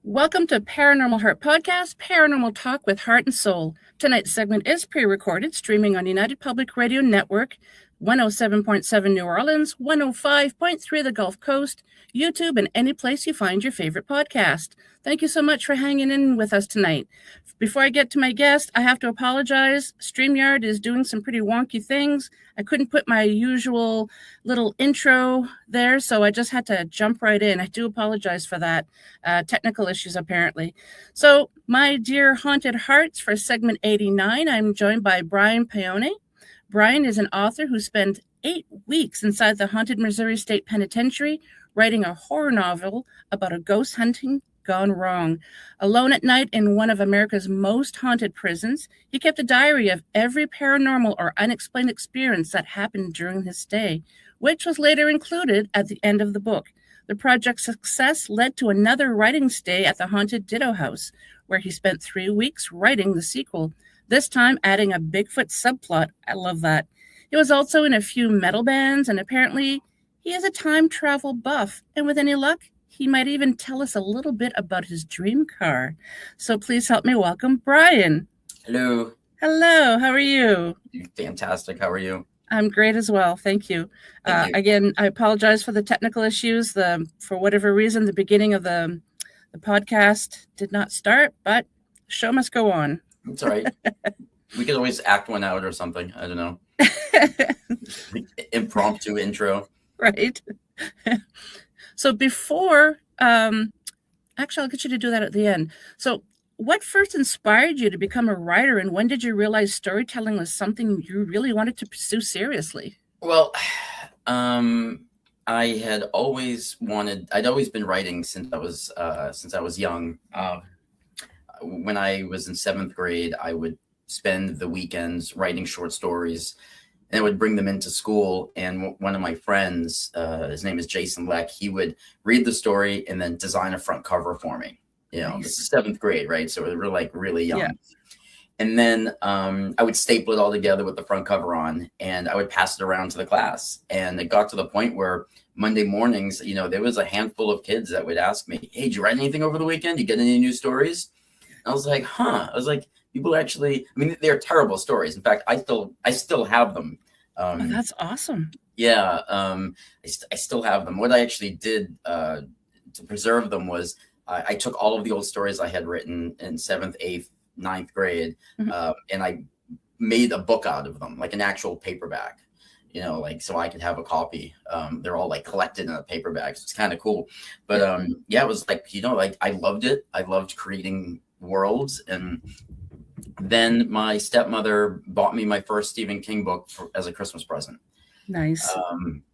Welcome to Paranormal Heart Podcast, Paranormal Talk with Heart and Soul. Tonight's segment is pre-recorded, streaming on United Public Radio Network, 107.7 New Orleans, 105.3 the Gulf Coast, YouTube, and any place you find your favorite podcast. Thank you so much for hanging in with us tonight. Before I get to my guest, I have to apologize. StreamYard is doing some pretty wonky things. I couldn't put my usual little intro there, so I just had to jump right in. I do apologize for that. Technical issues, apparently. So, my dear Haunted Hearts, for segment 89, I'm joined by Brian Paone. Brian is an author who spent 8 weeks inside the haunted Missouri State Penitentiary writing a horror novel about a ghost hunting gone wrong. Alone at night in one of America's most haunted prisons, he kept a diary of every paranormal or unexplained experience that happened during his stay, which was later included at the end of the book. The project's success led to another writing stay at the haunted Ditto House, where he spent 3 weeks writing the sequel, this time adding a Bigfoot subplot. I love that. He was also in a few metal bands, and apparently he is a time travel buff, and with any luck, he might even tell us a little bit about his dream car. So please help me welcome Brian. Hello. Hello, how are you? Fantastic. How are you? I'm great as well. Thank you. Again, I apologize for the technical issues. For whatever reason, the beginning of the podcast did not start, but show must go on. It's all right. We could always act one out or something. I don't know. Impromptu intro. Right. So before, actually, I'll get you to do that at the end. So what first inspired you to become a writer, and when did you realize storytelling was something you really wanted to pursue seriously? Well, I'd always been writing since I was young. When I was in 7th grade, I would spend the weekends writing short stories, and I would bring them into school. And one of my friends, his name is Jason Leck, he would read the story and then design a front cover for me. You know, This is 7th grade, right? So we're like really young. Yeah. And then I would staple it all together with the front cover on, and I would pass it around to the class. And it got to the point where Monday mornings, there was a handful of kids that would ask me, "Hey, did you write anything over the weekend? You get any new stories?" And I was like, I was like, people actually, they're terrible stories. In fact, I still have them. That's awesome. Yeah. I still have them. What I actually did to preserve them was I took all of the old stories I had written in 7th, 8th, 9th grade, and I made a book out of them, like an actual paperback, so I could have a copy. They're all like collected in a paperback. So it's kind of cool. But it was like, I loved it. I loved creating worlds. And then my stepmother bought me my first Stephen King book as a Christmas present. Nice.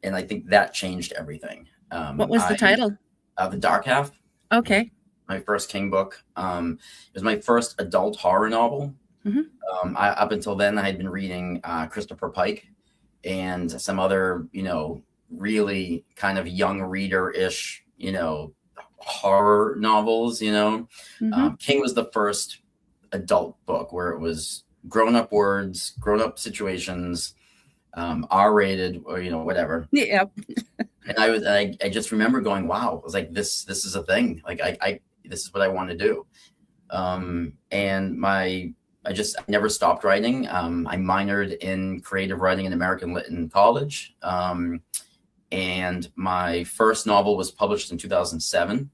And I think that changed everything. What was the title? The Dark Half. Okay. My first King book. It was my first adult horror novel. Mm-hmm. Up until then, I had been reading Christopher Pike and some other, really kind of young reader-ish, horror novels, Mm-hmm. King was the first adult book where it was grown-up words, grown-up situations, R-rated, or whatever. Yeah. And I just remember going, wow, I was like, this is a thing. Like I this is what I want to do. And I never stopped writing. I minored in creative writing and American Lit in college. And my first novel was published in 2007.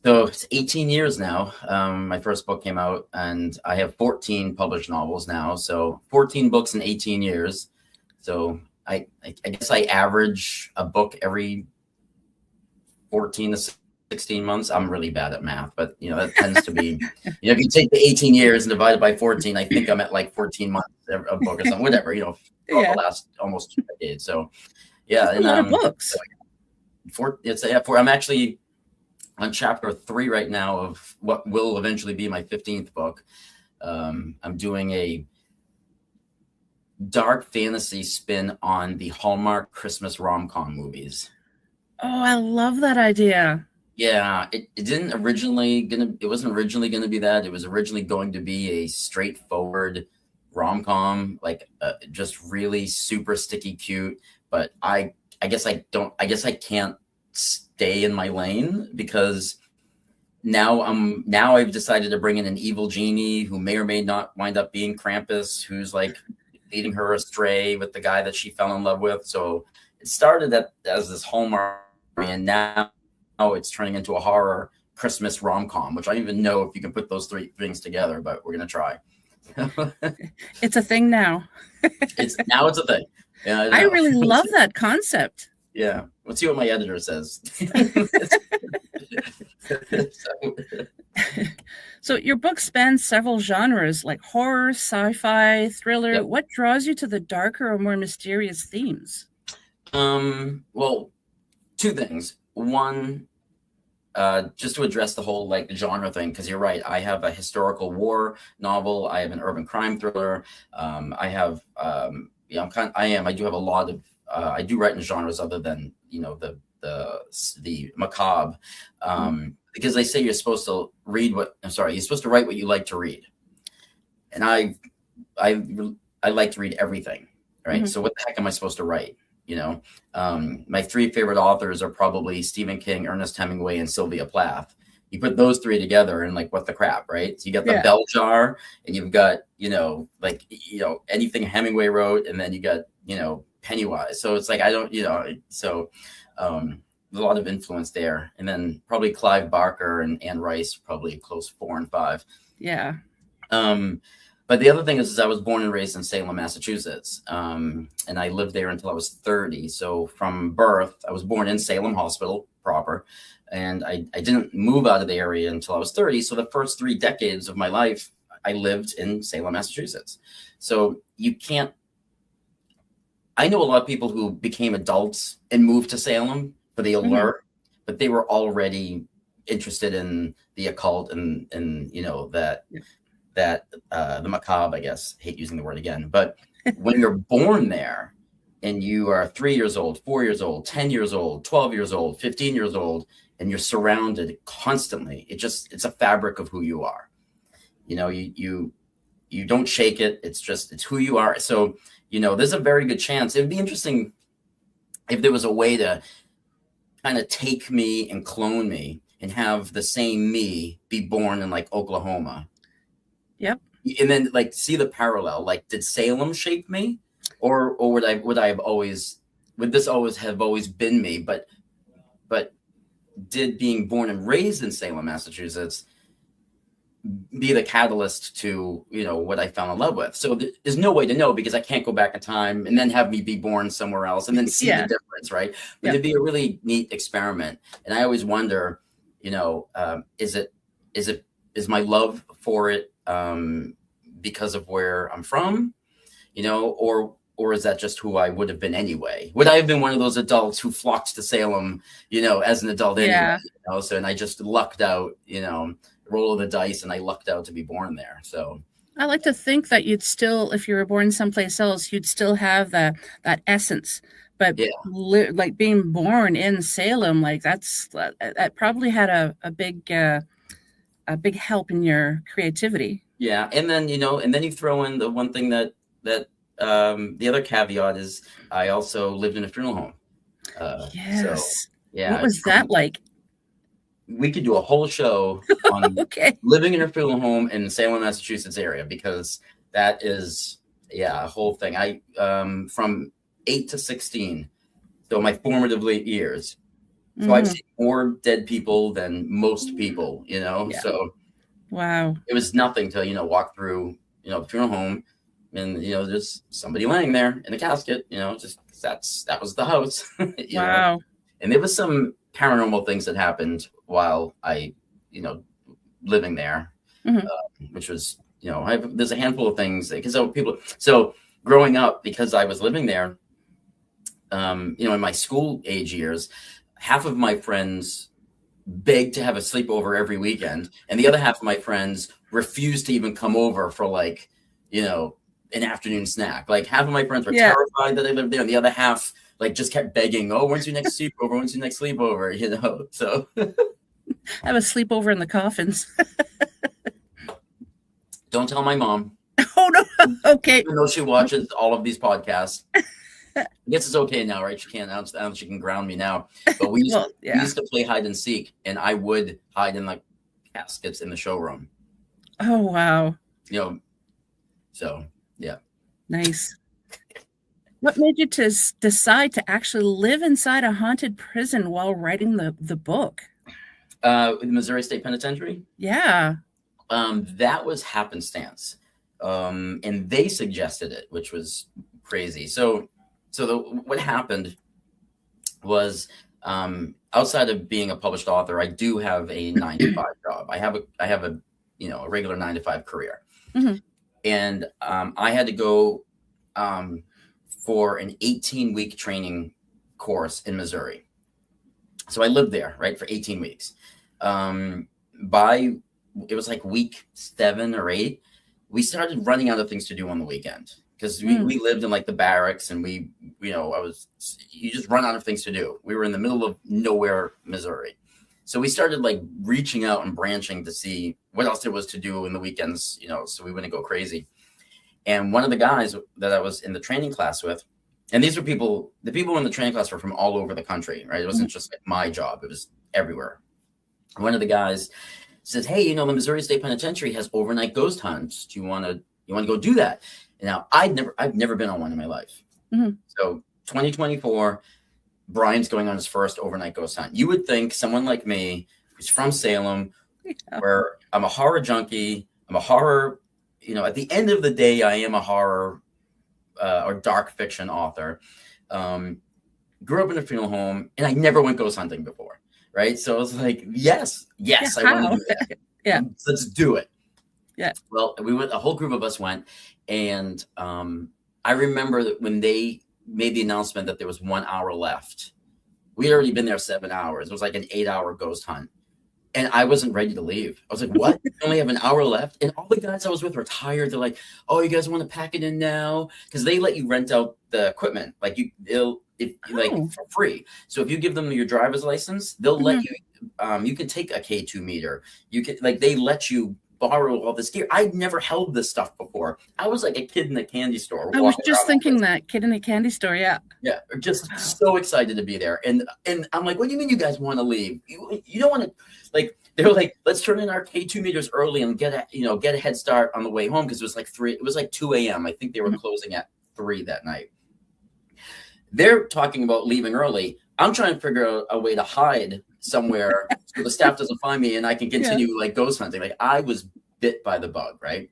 So it's 18 years now. My first book came out, and I have 14 published novels now. So 14 books in 18 years. So I guess I average a book every 14 to 16 months. I'm really bad at math, but that tends to be, if you take the 18 years and divide it by 14, I think I'm at like 14 months a book or something, whatever, for the last almost 2 decades. So yeah. That's a lot of books. I'm actually on chapter 3 right now of what will eventually be my 15th book. I'm doing a dark fantasy spin on the Hallmark Christmas rom-com movies. Oh, I love that idea. Yeah, it wasn't originally gonna be that. It was originally going to be a straightforward rom-com, like just really super sticky cute. But I guess I can't stay in my lane because now I've decided to bring in an evil genie who may or may not wind up being Krampus, who's like leading her astray with the guy that she fell in love with. So it started as this Hallmark, and now it's turning into a horror Christmas rom-com, which I don't even know if you can put those three things together, but we're gonna try. It's a thing now. It's a thing. Yeah, I really love that concept. Yeah, let's see what my editor says. So your book spans several genres like horror, sci-fi, thriller. Yep. What draws you to the darker or more mysterious themes? Well, two things. One, just to address the whole like genre thing, because you're right. I have a historical war novel. I have an urban crime thriller. I have, I do have a lot of. I do write in genres other than the macabre, because they say you're supposed to you're supposed to write what you like to read, and I like to read everything, right? Mm-hmm. So what the heck am I supposed to write? My three favorite authors are probably Stephen King, Ernest Hemingway, and Sylvia Plath. You put those three together and like, what the crap, right? So you got the bell jar, and you've got, anything Hemingway wrote, and then you got, Pennywise. So it's like, I don't, there's a lot of influence there. And then probably Clive Barker and Anne Rice, probably close 4 and 5. Yeah. But the other thing is I was born and raised in Salem, Massachusetts. And I lived there until I was 30. So from birth, I was born in Salem Hospital proper. And I didn't move out of the area until I was 30. So the first 3 decades of my life, I lived in Salem, Massachusetts. So I know a lot of people who became adults and moved to Salem for the allure, but they were already interested in the occult and the macabre, I guess. I hate using the word again. But when you're born there and you are 3 years old, 4 years old, 10 years old, 12 years old, 15 years old, and you're surrounded constantly, it's a fabric of who you are. You don't shake it. It's who you are. So, there's a very good chance. It'd be interesting if there was a way to kind of take me and clone me and have the same me be born in like Oklahoma. Yep. And then like see the parallel. Like, did Salem shape me, or would this always have been me? But did being born and raised in Salem, Massachusetts, be the catalyst to what I fell in love with? So there's no way to know, because I can't go back in time and then have me be born somewhere else and then see the difference, right? But it'd be a really neat experiment. And I always wonder, is my love for it because of where I'm from, or is that just who I would have been anyway? Would I have been one of those adults who flocked to Salem, as an adult anyway? So, and I just lucked out, roll of the dice, and I lucked out to be born there. So I like to think that you'd still, if you were born someplace else, you'd still have that essence. But like being born in Salem, like that probably had a big help in your creativity. Yeah, and then you throw in the one thing that the other caveat is I also lived in a funeral home. Yes. So, what was that like? We could do a whole show on living in a funeral home in the Salem, Massachusetts area, because that is a whole thing. I from 8 to 16, so my formative years. So I've seen more dead people than most people, So wow, it was nothing to walk through the funeral home, and there's somebody laying there in a casket. That was the house. Wow. And there was some paranormal things that happened while I, living there, which was, there's a handful of things because so growing up, because I was living there, in my school age years, half of my friends begged to have a sleepover every weekend, and the other half of my friends refused to even come over for like, an afternoon snack. Like half of my friends were terrified that I lived there, and the other half like just kept begging, "Oh, when's your next sleepover? When's your next sleepover?" So have a sleepover in the coffins. Don't tell my mom. Oh no. Okay. Even though she watches all of these podcasts. I guess it's okay now, right? She can't now she can ground me now. But we used to play hide and seek, and I would hide in like caskets in the showroom. Oh, wow. So yeah. Nice. What made you to decide to actually live inside a haunted prison while writing the book? The Missouri State Penitentiary? Yeah. That was happenstance. And they suggested it, which was crazy. So what happened was, outside of being a published author, I do have a 9-to-5 job. I have a regular 9-to-5 career. Mm-hmm. And I had to go for an 18-week training course in Missouri. So I lived there, right, for 18 weeks. It was like week 7 or 8, we started running out of things to do on the weekend, because we lived in like the barracks, and you just run out of things to do. We were in the middle of nowhere, Missouri. So we started like reaching out and branching to see what else there was to do in the weekends, so we wouldn't go crazy. And one of the guys that I was in the training class with, and these were the people in the training class were from all over the country, right? It wasn't just like my job, it was everywhere. One of the guys says, "Hey, the Missouri State Penitentiary has overnight ghost hunts. Do you want to go do that?" And now I've never been on one in my life. Mm-hmm. So 2024, Brian's going on his first overnight ghost hunt. You would think someone like me, who's from Salem, where I'm a horror junkie, I'm a horror, at the end of the day, I am a horror or dark fiction author. Grew up in a funeral home, and I never went ghost hunting before. Right. So I was like, yes, I want to do that. Yeah. Let's do it. Yeah. Well, we went, a whole group of us went. And I remember that when they made the announcement that there was 1 hour left, we had already been there 7 hours. It was like an 8-hour ghost hunt. And I wasn't ready to leave. I was like, what? We only have an hour left. And all the guys I was with were tired. They're like, "Oh, you guys want to pack it in now?" Because they let you rent out the equipment. Like for free. So if you give them your driver's license, they'll let you, you can take a K2 meter. You can, they let you borrow all this gear. I'd never held this stuff before. I was like a kid in a candy store. I was just thinking that kid in a candy store. Yeah. Yeah. Just so excited to be there. And I'm like, "What do you mean you guys want to leave? You don't want to," they were like, "Let's turn in our K2 meters early and get a head start on the way home." Cause it was like 2 a.m. I think they were closing at 3 that night. They're talking about leaving early. I'm trying to figure out a way to hide somewhere so the staff doesn't find me and I can continue ghost hunting. Like, I was bit by the bug, right?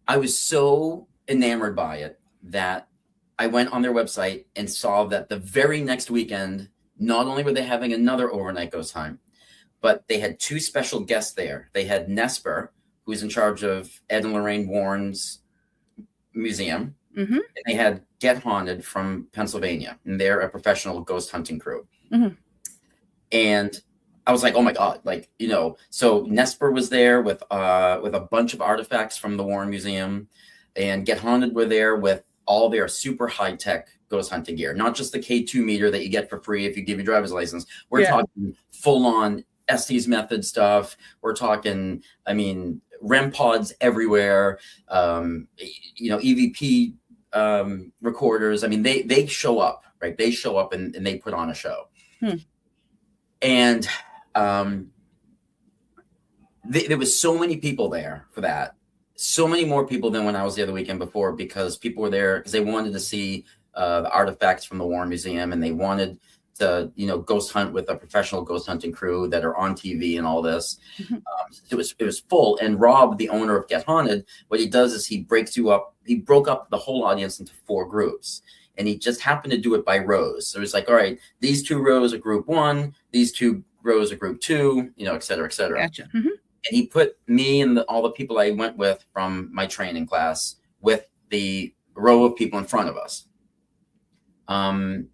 I was so enamored by it that I went on their website and saw that the very next weekend, not only were they having another overnight ghost hunt, but they had 2 special guests there. They had Nesper, who's in charge of Ed and Lorraine Warren's museum. Mm-hmm. And they had Get Haunted from Pennsylvania, and they're a professional ghost hunting crew. Mm-hmm. And I was like, oh my God, so Nesper was there with a bunch of artifacts from the Warren Museum, and Get Haunted were there with all their super high-tech ghost hunting gear, not just the K2 meter that you get for free if you give your driver's license. We're talking full-on Estes method stuff. We're talking, REM pods everywhere, EVP recorders. They show up, right? They show up and they put on a show. And there was so many people there for that. So many more people than when I was there the weekend before, because people were there because they wanted to see the artifacts from the Warren Museum, and they wanted to, ghost hunt with a professional ghost hunting crew that are on TV and all this. Mm-hmm. It was full. And Rob, the owner of Get Haunted, what he does is he broke up the whole audience into 4 groups. And he just happened to do it by rows. So it's like, all right, these 2 rows are group 1, these 2 rows are group 2, et cetera, et cetera. Gotcha. Mm-hmm. And he put me and all the people I went with from my training class with the row of people in front of us. One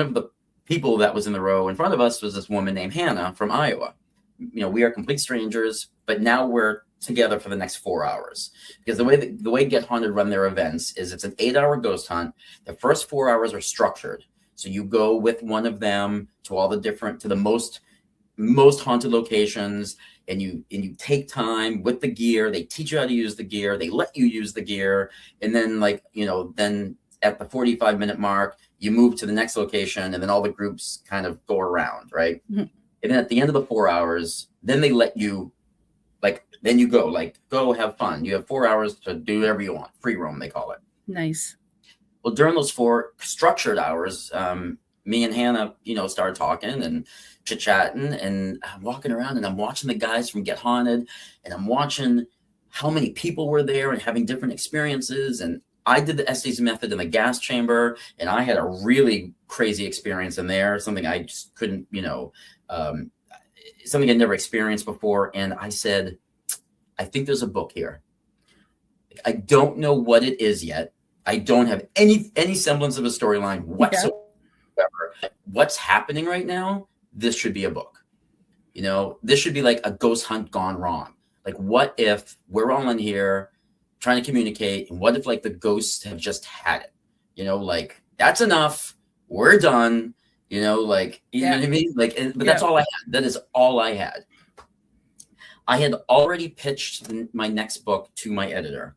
of the people that was in the row in front of us was this woman named Hannah from Iowa. We are complete strangers, but now we're together for the next 4 hours, because the way Get Haunted run their events is it's an 8-hour ghost hunt. The first 4 hours are structured. So you go with one of them to the most haunted locations, and you take time with the gear. They teach you how to use the gear. They let you use the gear. And then then at the 45-minute mark, you move to the next location, and then all the groups kind of go around, right? Mm-hmm. And then at the end of the 4 hours, then they let you, like, then you go have fun. You have 4 hours to do whatever you want. Free roam, they call it. Nice. Well, during those 4 structured hours, me and Hannah, started talking and chit-chatting, and I'm walking around and I'm watching the guys from Get Haunted, and I'm watching how many people were there and having different experiences. And I did the Estes method in the gas chamber, and I had a really crazy experience in there, something I just couldn't, something I'd never experienced before. And I said, I think there's a book here. I don't know what it is yet. I don't have any semblance of a storyline whatsoever. Yeah. What's happening right now, this should be a book. This should be like a ghost hunt gone wrong. Like, what if we're all in here trying to communicate, and what if like the ghosts have just had it? Like, that's enough. We're done. You know what I mean? But that's all I had. That is all I had. I had already pitched my next book to my editor,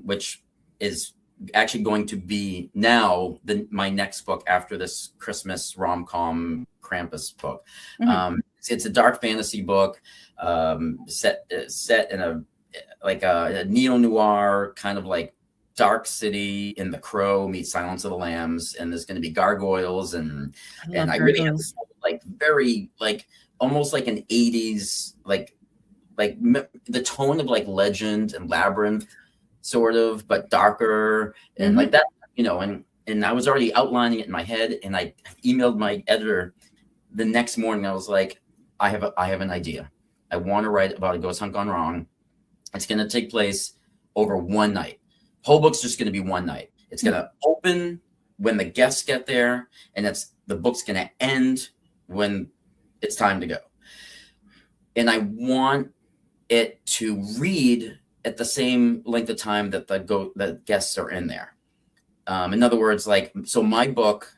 which is actually going to be now my next book after this Christmas rom-com Krampus book. Mm-hmm. It's a dark fantasy book, set in a neo-noir kind of like dark city in The Crow meets Silence of the Lambs, and there's going to be gargoyles and I really have very almost like an 80s like the tone of like Legend and Labyrinth sort of, but darker and like that, and I was already outlining it in my head, and I emailed my editor the next morning. I was like, I have an idea. I want to write about a ghost hunt gone wrong. It's going to take place over one night. Whole book's just going to be one night. It's going to open when the guests get there, and the book's going to end when it's time to go. And I want it to read at the same length of time that the guests are in there. In other words, so my book,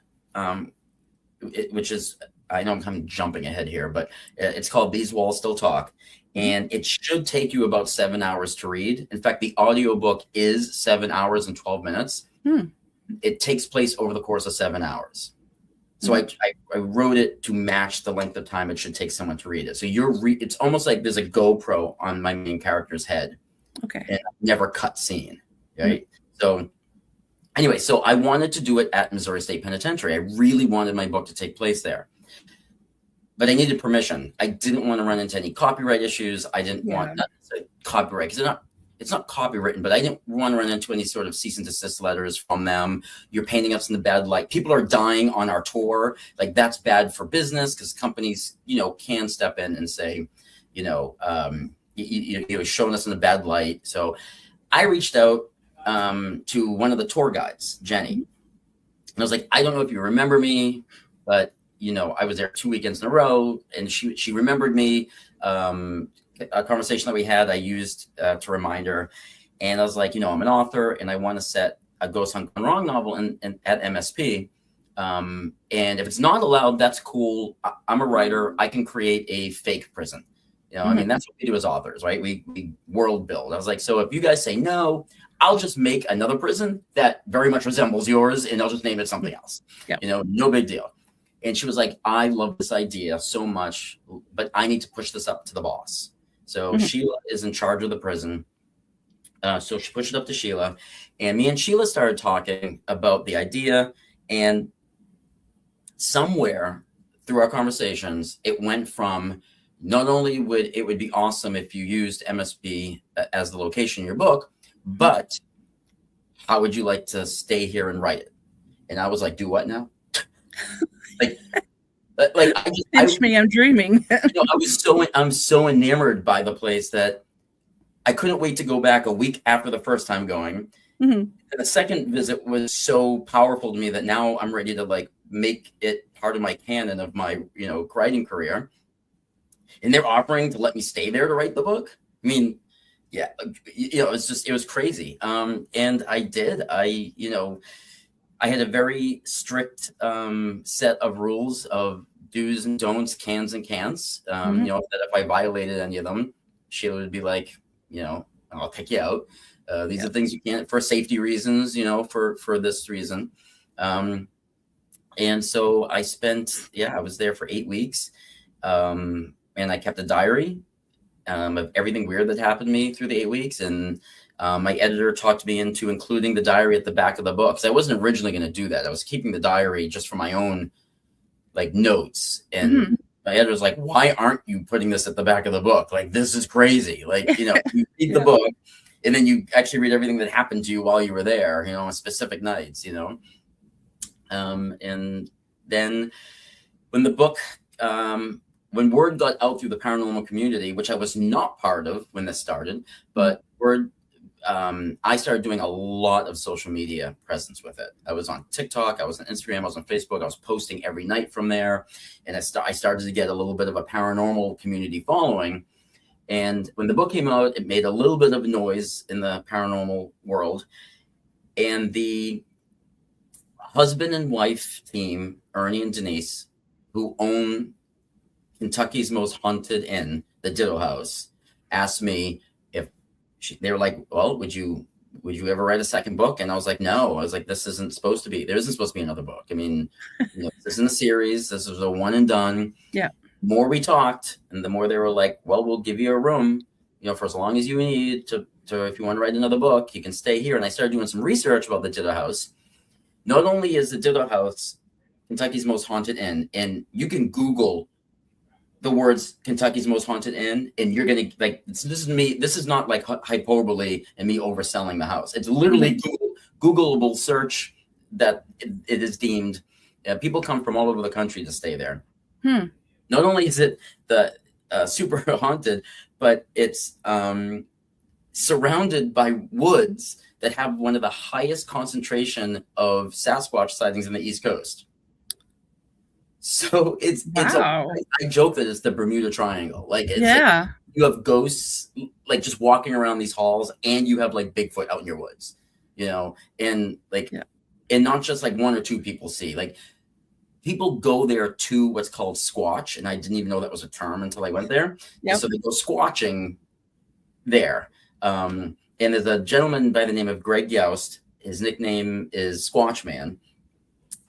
which is, I know I'm kind of jumping ahead here, but it's called These Walls Still Talk. And it should take you about 7 hours to read. In fact, the audiobook is 7 hours and 12 minutes. It takes place over the course of 7 hours. So I wrote it to match the length of time it should take someone to read it. So it's almost like there's a GoPro on my main character's head. Okay. And never cut scene. Right. So anyway, so I wanted to do it at Missouri State Penitentiary. I really wanted my book to take place there. But I needed permission. I didn't want to run into any copyright issues. I didn't want copyright, because it's not copywritten, but I didn't want to run into any sort of cease and desist letters from them. You're painting us in the bad light. People are dying on our tour. Like, that's bad for business, because companies, can step in and say, you're showing us in a bad light. So I reached out to one of the tour guides, Jenny. And I was like, I don't know if you remember me, but I was there 2 weekends in a row, and she remembered me. A conversation that we had, I used to remind her. And I was like, I'm an author, and I want to set a Ghost Hunt Gone Wrong novel at MSP. And if it's not allowed, that's cool. I'm a writer. I can create a fake prison. I mean, that's what we do as authors, right? We world build. I was like, so if you guys say no, I'll just make another prison that very much resembles yours, and I'll just name it something else. No big deal. And she was like, I love this idea so much, but I need to push this up to the boss. So Sheila is in charge of the prison. So she pushed it up to Sheila, and me and Sheila started talking about the idea. And somewhere through our conversations, it went from, not only would it be awesome if you used MSB as the location in your book, but how would you like to stay here and write it? And I was like, do what now? I'm dreaming. I'm so enamored by the place that I couldn't wait to go back a week after the first time going. And the second visit was so powerful to me that now I'm ready to make it part of my canon of my, writing career. And they're offering to let me stay there to write the book. I mean, yeah, it was crazy. And I did. I had a very strict set of rules of do's and don'ts, cans and can'ts. That if I violated any of them, Sheila would be like, I'll kick you out. These are things you can't, for safety reasons, for this reason. And so I was there for 8 weeks. And I kept a diary of everything weird that happened to me through the 8 weeks. And my editor talked me into including the diary at the back of the book. So I wasn't originally going to do that. I was keeping the diary just for my own like notes. And my editor was like, why aren't you putting this at the back of the book? Like, this is crazy. Like, you read the book and then you actually read everything that happened to you while you were there, on specific nights, and then when the book, when word got out through the paranormal community, which I was not part of when this started, but word, I started doing a lot of social media presence with it. I was on TikTok, I was on Instagram, I was on Facebook, I was posting every night from there. And I started to get a little bit of a paranormal community following. And when the book came out, it made a little bit of noise in the paranormal world. And the husband and wife team, Ernie and Denise, who own Kentucky's most haunted inn, the Ditto House, asked me if they were like, well, would you ever write a second book? And I was like, no. I was like, there isn't supposed to be another book. I mean, this isn't a series. This was a one and done. Yeah. The more we talked, and the more they were like, well, we'll give you a room, for as long as you need to if you want to write another book, you can stay here. And I started doing some research about the Ditto House. Not only is the Ditto House Kentucky's most haunted inn, and you can Google the words Kentucky's most haunted inn, and you're gonna like, this is me. This is not like hyperbole and me overselling the house. It's literally Googleable search that it is deemed. People come from all over the country to stay there. Not only is it the super haunted, but it's surrounded by woods that have one of the highest concentration of Sasquatch sightings in the East Coast. So I joke that it's the Bermuda Triangle. Like, like you have ghosts like just walking around these halls, and you have like Bigfoot out in your woods, and like, and not just like one or two people see, like people go there to what's called squatch. And I didn't even know that was a term until I went there. So they go squatching there. And there's a gentleman by the name of Greg Youst. His nickname is Squatch Man.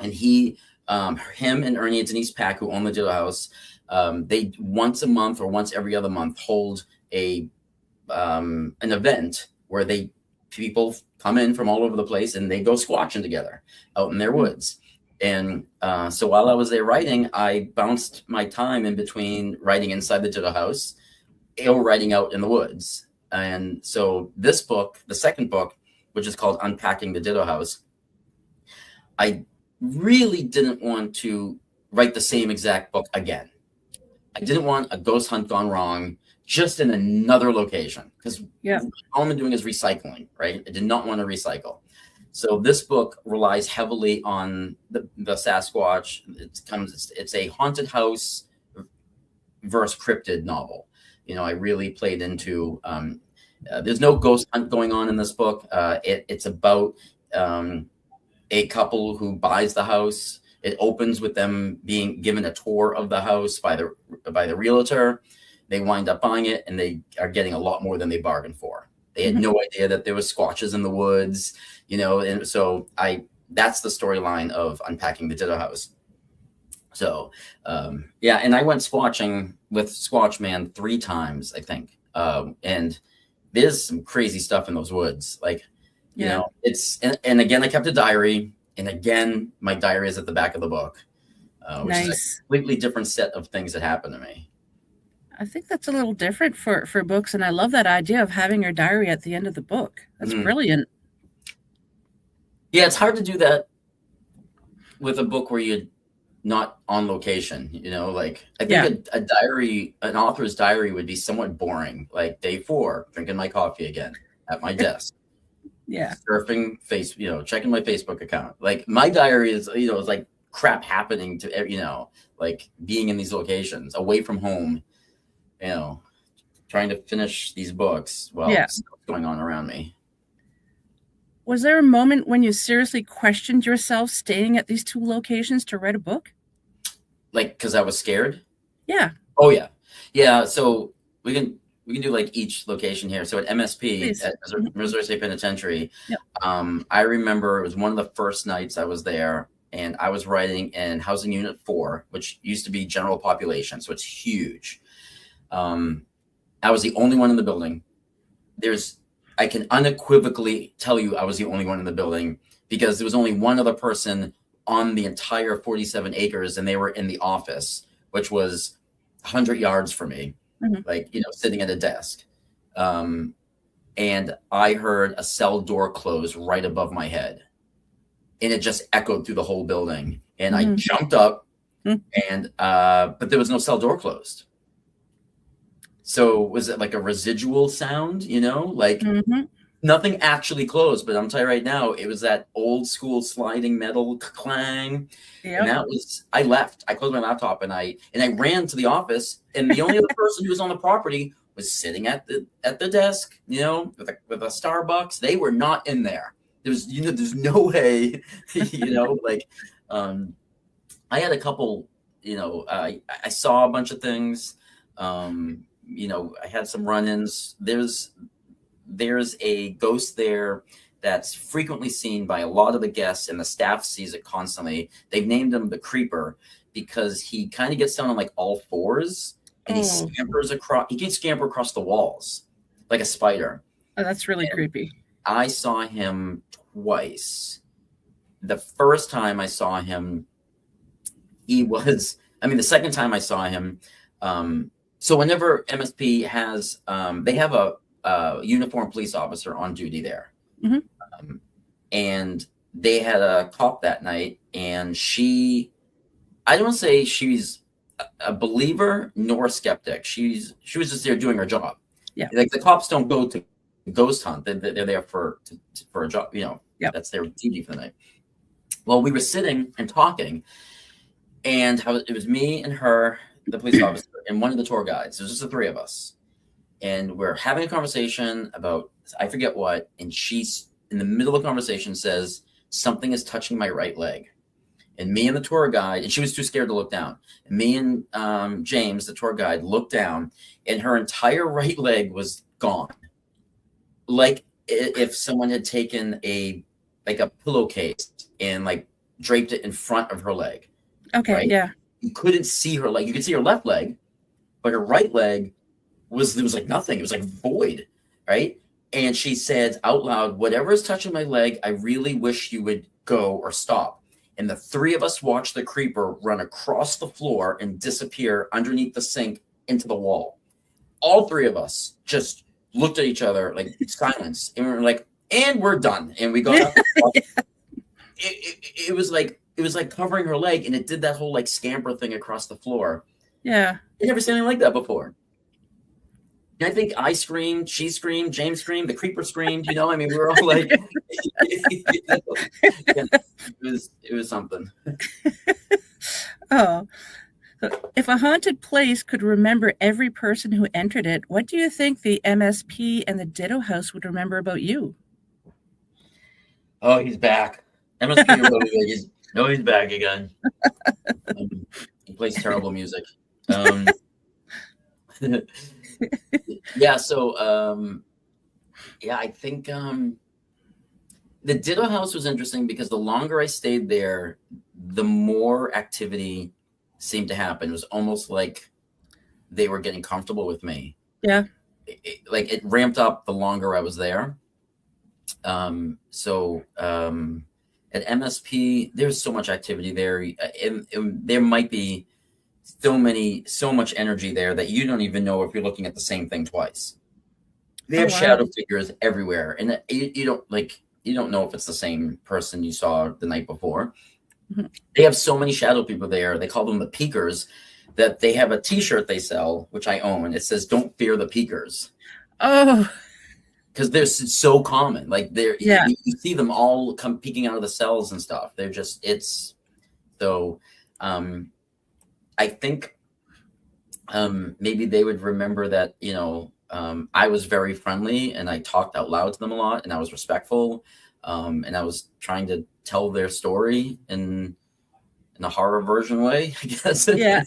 And him and Ernie and Denise Pack, who own the Ditto House, they once a month or once every other month hold an event where people come in from all over the place and they go squatching together out in their woods. And so while I was there writing, I bounced my time in between writing inside the Ditto House or writing out in the woods. And so this book, the second book, which is called Unpacking the Ditto House, I really didn't want to write the same exact book again. I didn't want a ghost hunt gone wrong, just in another location, because all I'm doing is recycling, right? I did not want to recycle. So this book relies heavily on the Sasquatch. It's a haunted house versus cryptid novel. I really played into, there's no ghost hunt going on in this book. It's about a couple who buys the house. It opens with them being given a tour of the house by the realtor. They wind up buying it, and they are getting a lot more than they bargained for. They had no idea that there was squatches in the woods, and so that's the storyline of Unpacking the Ditto House. So, and I went squatching with Squatch Man 3 times, I think. And there's some crazy stuff in those woods. Like, it's, and again, I kept a diary, and again, my diary is at the back of the book, which is a completely different set of things that happened to me. I think that's a little different for books, and I love that idea of having your diary at the end of the book. That's brilliant. Yeah, it's hard to do that with a book where you're not on location, like I think a diary, an author's diary would be somewhat boring, like day 4, drinking my coffee again at my desk. Surfing checking my Facebook account. Like my diary is, is like crap happening to, like being in these locations away from home, trying to finish these books while stuff's going on around me. Was there a moment when you seriously questioned yourself staying at these 2 locations to write a book? Like, because I was scared? Yeah. Oh, yeah. Yeah, so we can do like each location here. So at MSP, at Missouri State Penitentiary, I remember it was one of the first nights I was there. and I was writing in housing unit 4, which used to be general population, so it's huge. I was the only one in the building. I can unequivocally tell you I was the only one in the building, because there was only one other person on the entire 47 acres, and they were in the office, which was 100 yards from me, like, sitting at a desk. And I heard a cell door close right above my head, and it just echoed through the whole building. And I jumped up, and but there was no cell door closed. So was it like a residual sound, like nothing actually closed, but I'm telling you right now, it was that old school sliding metal clang. Yep. And that was, I left, I closed my laptop, and I ran to the office, and the only other person who was on the property was sitting at the desk, with a Starbucks. They were not in there. There's no way, like, I had a couple, I saw a bunch of things. I had some run-ins. There's a ghost there that's frequently seen by a lot of the guests, and the staff sees it constantly. They've named him the Creeper because he kind of gets down on like all fours, and he can scamper across the walls like a spider. Oh, that's really creepy. I saw him twice. The first time I saw him, the second time I saw him, so whenever MSP has, they have a uniformed police officer on duty there. And they had a cop that night, and I don't say she's a believer nor a skeptic. She was just there doing her job. Yeah. Like, the cops don't go to ghost hunt. They're there for a job, Yep. That's their duty for the night. Well, we were sitting and talking, and it was me and her, the police officer, and one of the tour guides. It was just the three of us. And we're having a conversation about, I forget what, and she's in the middle of the conversation says, something is touching my right leg. And me and the tour guide, and she was too scared to look down. And me and James, the tour guide, looked down, and her entire right leg was gone. Like if someone had taken a pillowcase and like draped it in front of her leg. Okay, right? Yeah. You couldn't see her leg. You could see her left leg, but her right leg there was like nothing. It was like void, right? And she said out loud, whatever is touching my leg, I really wish you would go or stop. And the three of us watched the Creeper run across the floor and disappear underneath the sink into the wall. All three of us just looked at each other like silence, and we were like, and we're done. And we got up. It was like covering her leg, and it did that whole like scamper thing across the floor. Yeah. I'd never seen anything like that before. And I think I screamed, she screamed, James screamed, the Creeper screamed, we were all like, it was something. Oh, if a haunted place could remember every person who entered it, what do you think the MSP and the Ditto House would remember about you? Oh, he's back. MSP, he's back again. He plays terrible music. Yeah, so I think the Ditto House was interesting because the longer I stayed there, the more activity seemed to happen. It was almost like they were getting comfortable with me. Yeah. It ramped up the longer I was there. At MSP, there's so much activity there. And there might be so much energy there that you don't even know if you're looking at the same thing twice. They have shadow figures everywhere, and you don't know if it's the same person you saw the night before. Mm-hmm. They have so many shadow people there. They call them the Peekers. That they have a T-shirt they sell, which I own. It says "Don't fear the Peekers." Oh, because they're so common. Like you see them all come peeking out of the cells and stuff. They're just I think maybe they would remember that, I was very friendly and I talked out loud to them a lot and I was respectful. And I was trying to tell their story in a horror version way, I guess. Yeah.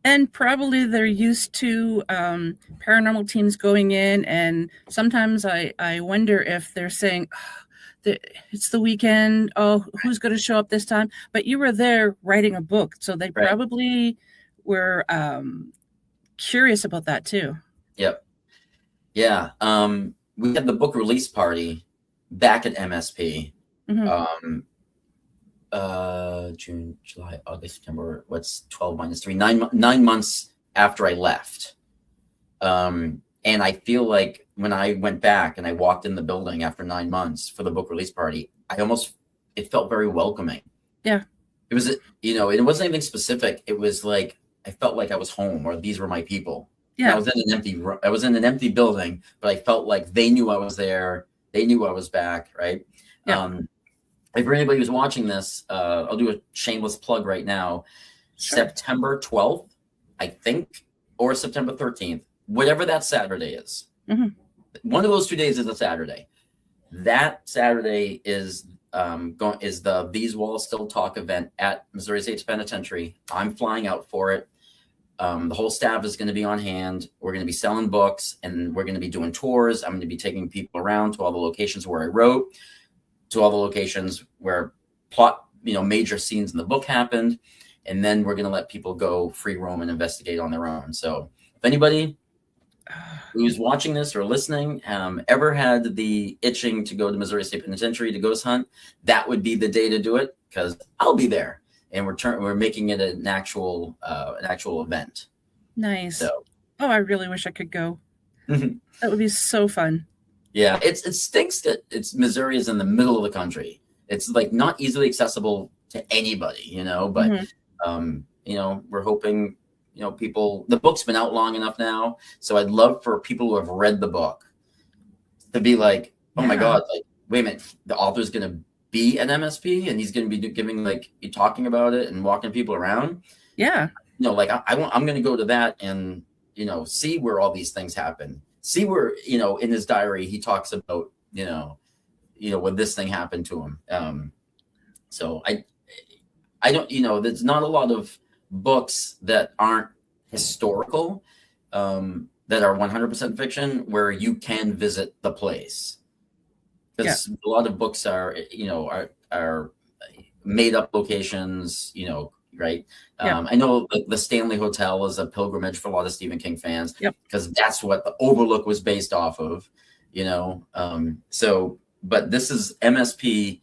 And probably they're used to paranormal teams going in, and sometimes I wonder if they're saying, oh, it's the weekend. Oh, who's going to show up this time? But you were there writing a book, so they Right. probably were curious about that too. Yep. Yeah. We had the book release party back at MSP. Mm-hmm. June, July, August, September. What's 12 minus 3? 9 months after I left. And I feel like when I went back and I walked in the building after 9 months for the book release party, it felt very welcoming. Yeah. It was, it wasn't anything specific. It was like, I felt like I was home, or these were my people. Yeah. I was in an empty building, but I felt like they knew I was there. They knew I was back. Right. Yeah. If anybody who's watching this, I'll do a shameless plug right now. Sure. September 12th, I think, or September 13th, whatever that Saturday is. Mm-hmm. One of those 2 days is a Saturday. That Saturday is the These Walls Still Talk event at Missouri State Penitentiary. I'm flying out for it. The whole staff is going to be on hand. We're going to be selling books, and we're going to be doing tours. I'm going to be taking people around to all the locations where I wrote, to all the locations where major scenes in the book happened. And then we're going to let people go free roam and investigate on their own. So if anybody who's watching this or listening ever had the itching to go to Missouri State Penitentiary to ghost hunt, that would be the day to do it, because I'll be there. And we're making it an actual event. Nice. So, I really wish I could go. That would be so fun. Yeah, it stinks that Missouri is in the middle of the country. It's like not easily accessible to anybody, but we're hoping, people, the book's been out long enough now. So I'd love for people who have read the book to be like, oh my God, like, wait a minute, the author's going to be an MSP and he's going to be giving talking about it and walking people around. Yeah. I'm going to go to that and, see where all these things happen. See where, in his diary, he talks about, when this thing happened to him. So I don't, there's not a lot of books that aren't historical, that are 100% fiction, where you can visit the place. Because a lot of books are made up locations, right? I know the Stanley Hotel is a pilgrimage for a lot of Stephen King fans, because that's what the Overlook was based off of, but this is MSP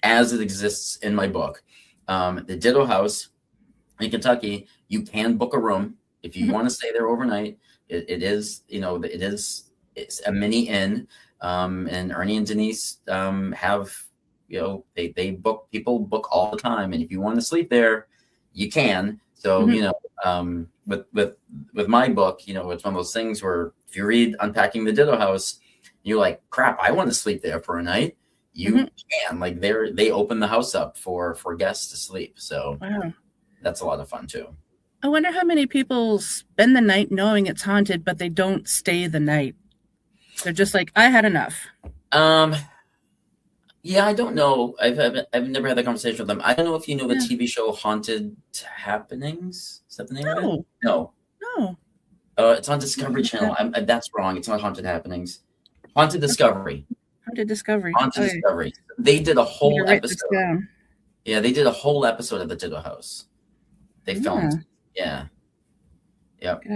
as it exists in my book. The Ditto House in Kentucky, you can book a room if you want to stay there overnight. It's a mini inn, and Ernie and Denise have, they book all the time, and if you want to sleep there, you can. So with my book, it's one of those things where if you read Unpacking the Ditto House, you're like, crap, I want to sleep there for a night. You can, they open the house up for guests to sleep. So that's a lot of fun too. I wonder how many people spend the night knowing it's haunted, but they don't stay the night. They're just like, I had enough. Yeah, I don't know. I've never had that conversation with them. I don't know if you know the TV show Haunted Happenings. Is that the name of it? No. It's on Discovery Channel. That's wrong. It's not Haunted Happenings. Haunted Discovery. Haunted Discovery. Discovery. They did a whole episode. Yeah, they did a whole episode of the Ditto House. They filmed. Yeah.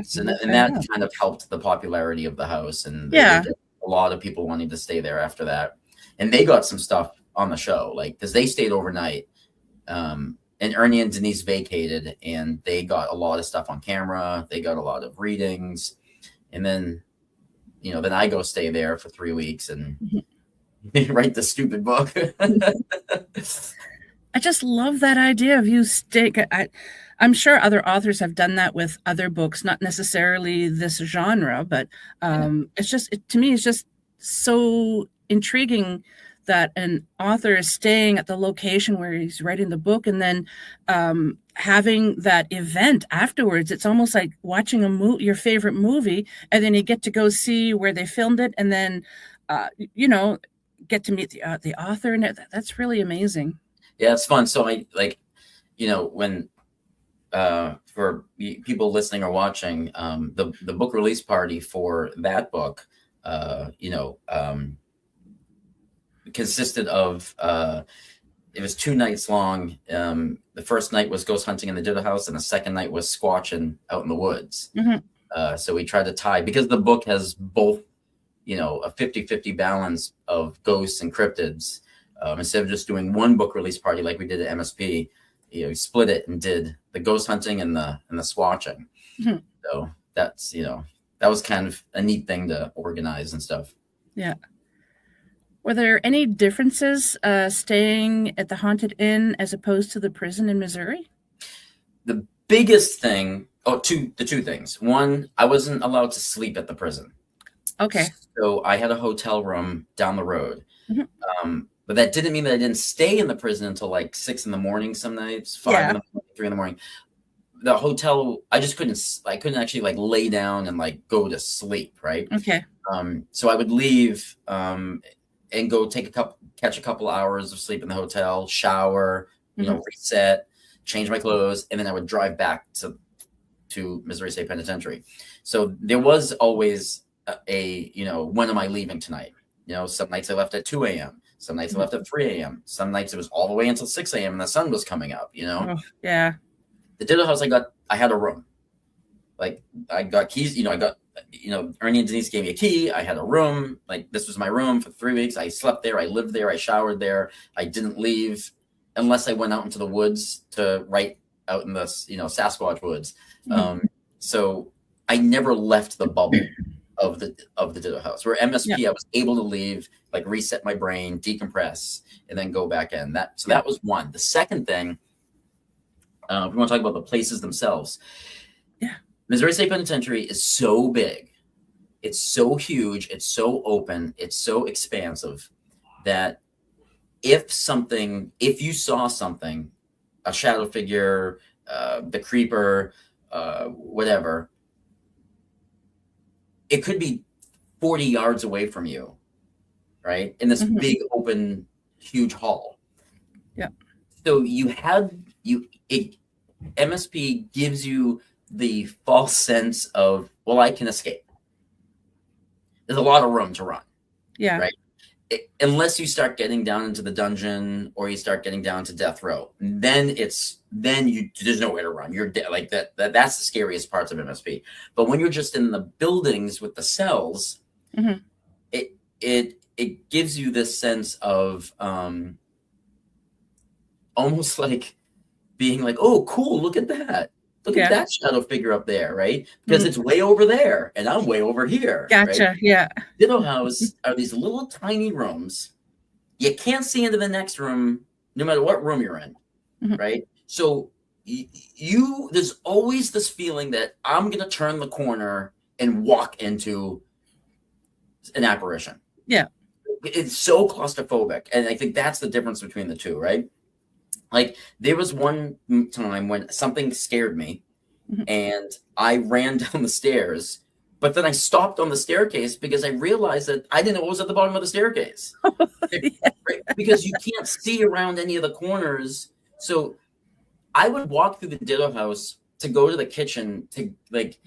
So that kind of helped the popularity of the house, and a lot of people wanting to stay there after that. And they got some stuff on the show, because they stayed overnight. And Ernie and Denise vacated, and they got a lot of stuff on camera. They got a lot of readings, and then, then I go stay there for 3 weeks and write the stupid book. I just love that idea of you staying. I'm sure other authors have done that with other books, not necessarily this genre, but it's just, to me, it's just so intriguing that an author is staying at the location where he's writing the book, and then having that event afterwards. It's almost like watching your favorite movie, and then you get to go see where they filmed it, and then get to meet the author, and that's really amazing. Yeah, it's fun. So when for people listening or watching, the book release party for that book, consisted of it was 2 nights long. The first night was ghost hunting in the Ditto House, and the second night was squatching out in the woods. So we tried to tie, because the book has both, you know, a 50-50 balance of ghosts and cryptids. Instead of just doing one book release party like we did at MSP, you know, we split it and did the ghost hunting and the swatching. So that's, you know, that was kind of a neat thing to organize and stuff. Yeah. Were there any differences staying at the Haunted Inn as opposed to the prison in Missouri? The biggest thing, the two things. One, I wasn't allowed to sleep at the prison. Okay. So I had a hotel room down the road. But that didn't mean that I didn't stay in the prison until like 6 a.m. some nights, 5 in the morning, 3 in the the hotel, I couldn't actually like lay down and like go to sleep. Right. Okay. So I would leave, and go catch a couple hours of sleep in the hotel, shower, you know, reset, change my clothes. And then I would drive back to Missouri State Penitentiary. So there was always you know, when am I leaving tonight? You know, some nights I left at 2 a.m. Some nights I left at 3 a.m. Some nights it was all the way until 6 a.m. and the sun was coming up, you know? Oh, yeah. The Ditto House, I had a room. Like I got keys, you know, Ernie and Denise gave me a key. I had a room. Like this was my room for 3 weeks. I slept there. I lived there. I showered there. I didn't leave unless I went out into the woods to write out in the, you know, Sasquatch woods. So I never left the bubble of the Ditto House. Where MSP, I was able to leave, like reset my brain, decompress, and then go back in. That was one. The second thing, if we want to talk about the places themselves. Yeah. Missouri State Penitentiary is so big. It's so huge. It's so open. It's so expansive that if you saw something, a shadow figure, the creeper, whatever, it could be 40 yards away from you, right? In this big, open, huge hall. Yeah. So MSP gives you the false sense of, well, I can escape. There's a lot of room to run. Yeah. Right. Unless you start getting down into the dungeon or you start getting down to death row, then there's nowhere to run. You're dead. Like that's the scariest parts of MSP. But when you're just in the buildings with the cells, it gives you this sense of almost like being like, oh, cool, look at that. Look at that shadow figure up there, right? Because it's way over there and I'm way over here. Gotcha. Right? Yeah. Ditto House are these little tiny rooms. You can't see into the next room, no matter what room you're in, right? So there's always this feeling that I'm going to turn the corner and walk into an apparition. Yeah. It's so claustrophobic. And I think that's the difference between the two, right? Like there was one time when something scared me and I ran down the stairs, but then I stopped on the staircase because I realized that I didn't know what was at the bottom of the staircase. Right? Because you can't see around any of the corners. So I would walk through the Ditto House to go to the kitchen to like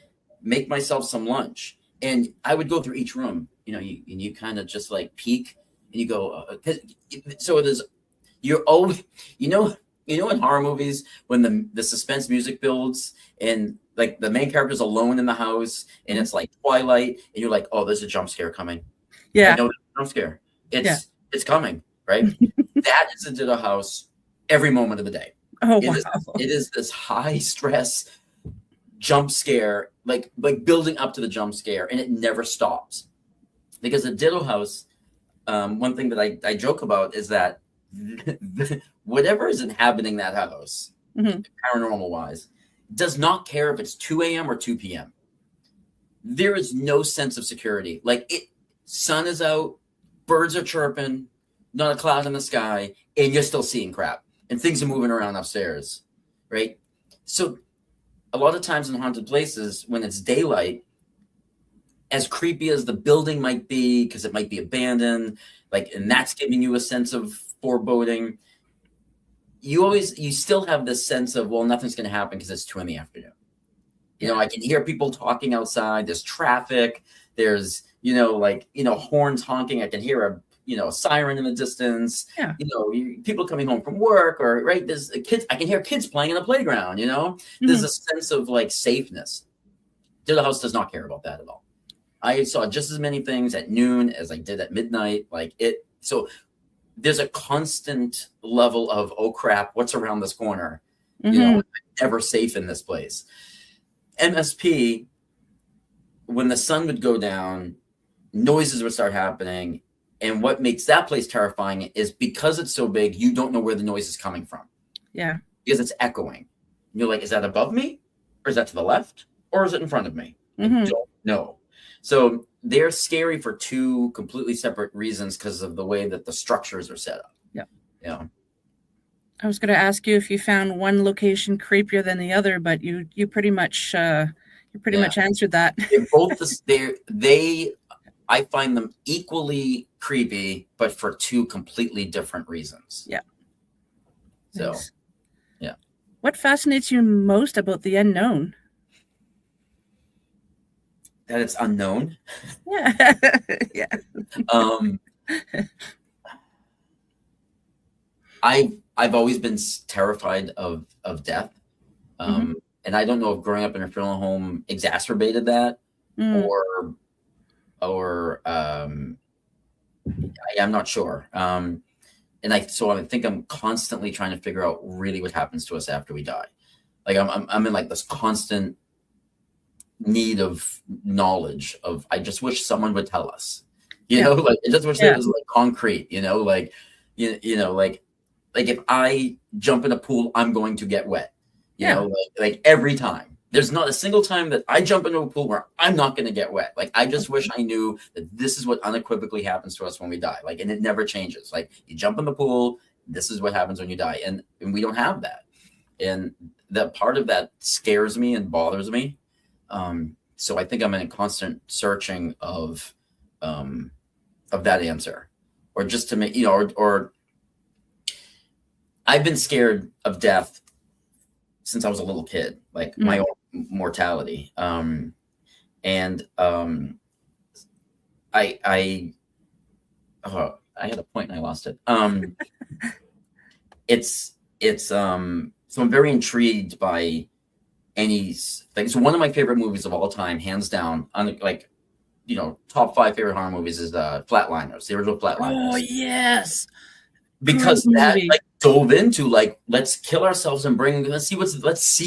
make myself some lunch. And I would go through each room, you know, you kind of just like peek and you go, so there's, you're always, you know, in horror movies when the suspense music builds and like the main character's alone in the house and it's like twilight and you're like, oh, there's a jump scare coming. Yeah, I know there's a jump scare. It's coming, right? That is a Ditto House every moment of the day. Oh, wow. It is this high stress jump scare, like building up to the jump scare, and it never stops. Because the Ditto House, one thing that I joke about is that whatever is inhabiting that house, paranormal wise, does not care if it's 2 a.m. or 2 p.m. There is no sense of security. Like sun is out, birds are chirping, not a cloud in the sky, and you're still seeing crap and things are moving around upstairs, right? So a lot of times in haunted places, when it's daylight, as creepy as the building might be, because it might be abandoned, like, and that's giving you a sense of foreboding, you still have this sense of, well, nothing's going to happen because it's 2 p.m. You know, I can hear people talking outside. There's traffic. There's, horns honking. I can hear a siren in the distance. Yeah. People coming home from work, or right, there's kids. I can hear kids playing in the playground. There's a sense of like safeness. The house does not care about that at all. I saw just as many things at noon as I did at midnight. So there's a constant level of, oh crap, what's around this corner? I'm never safe in this place. MSP, when the sun would go down, noises would start happening. And what makes that place terrifying is because it's so big, you don't know where the noise is coming from. Yeah. Because it's echoing. You're like, is that above me? Or is that to the left? Or is it in front of me? I don't know. So they're scary for two completely separate reasons because of the way that the structures are set up. Yeah. I was going to ask you if you found one location creepier than the other, but you pretty much much answered that. They're both I find them equally creepy, but for two completely different reasons. Yeah. So, nice. Yeah. What fascinates you most about the unknown? That it's unknown. Yeah. Yeah. I've always been terrified of death. And I don't know if growing up in a funeral home exacerbated that or I'm not sure. And I think I'm constantly trying to figure out really what happens to us after we die. Like I'm in like this constant need of knowledge of, I just wish someone would tell us, like I just wish it was like concrete, like if I jump in a pool, I'm going to get wet, like every time. There's not a single time that I jump into a pool where I'm not going to get wet. Like, I just wish I knew that this is what unequivocally happens to us when we die. Like, and it never changes. Like, you jump in the pool, this is what happens when you die. And we don't have that. And that part of that scares me and bothers me. So I think I'm in a constant searching of that answer, or just to make, or I've been scared of death since I was a little kid, like my own mortality. I had a point and I lost it. So I'm very intrigued by anything. So one of my favorite movies of all time, hands down, top 5 favorite horror movies is Flatliners, the original Flatliners. Oh yes. Because that dove into let's kill ourselves and let's see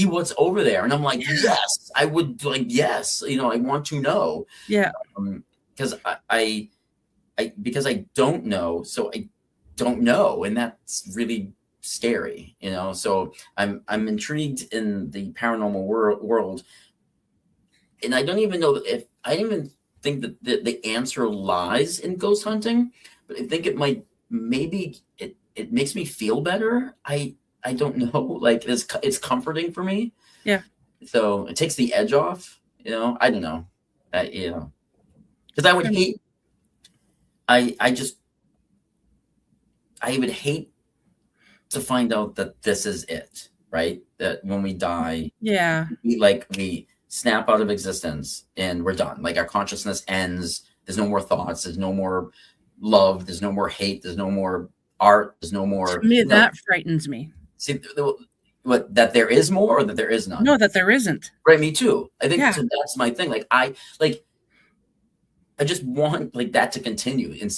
what's over there. And I'm like, yes, I would yes, I want to know. Yeah. Because because I don't know, so I don't know, and that's really scary, So I'm intrigued in the paranormal world, and I don't even think that the answer lies in ghost hunting, but I think it might. Maybe it makes me feel better. I don't know. Like it's comforting for me. Yeah. So it takes the edge off. I don't know. Because I would hate. I would hate to find out that this is it. Right. That when we die. Yeah. We snap out of existence and we're done. Like our consciousness ends. There's no more thoughts. There's no more love, there's no more hate, there's no more art, there's no more. To me, that frightens me. See, what, that there is more or that there is none? No, that there isn't. Right, me too. I think so that's my thing. I just want that to continue in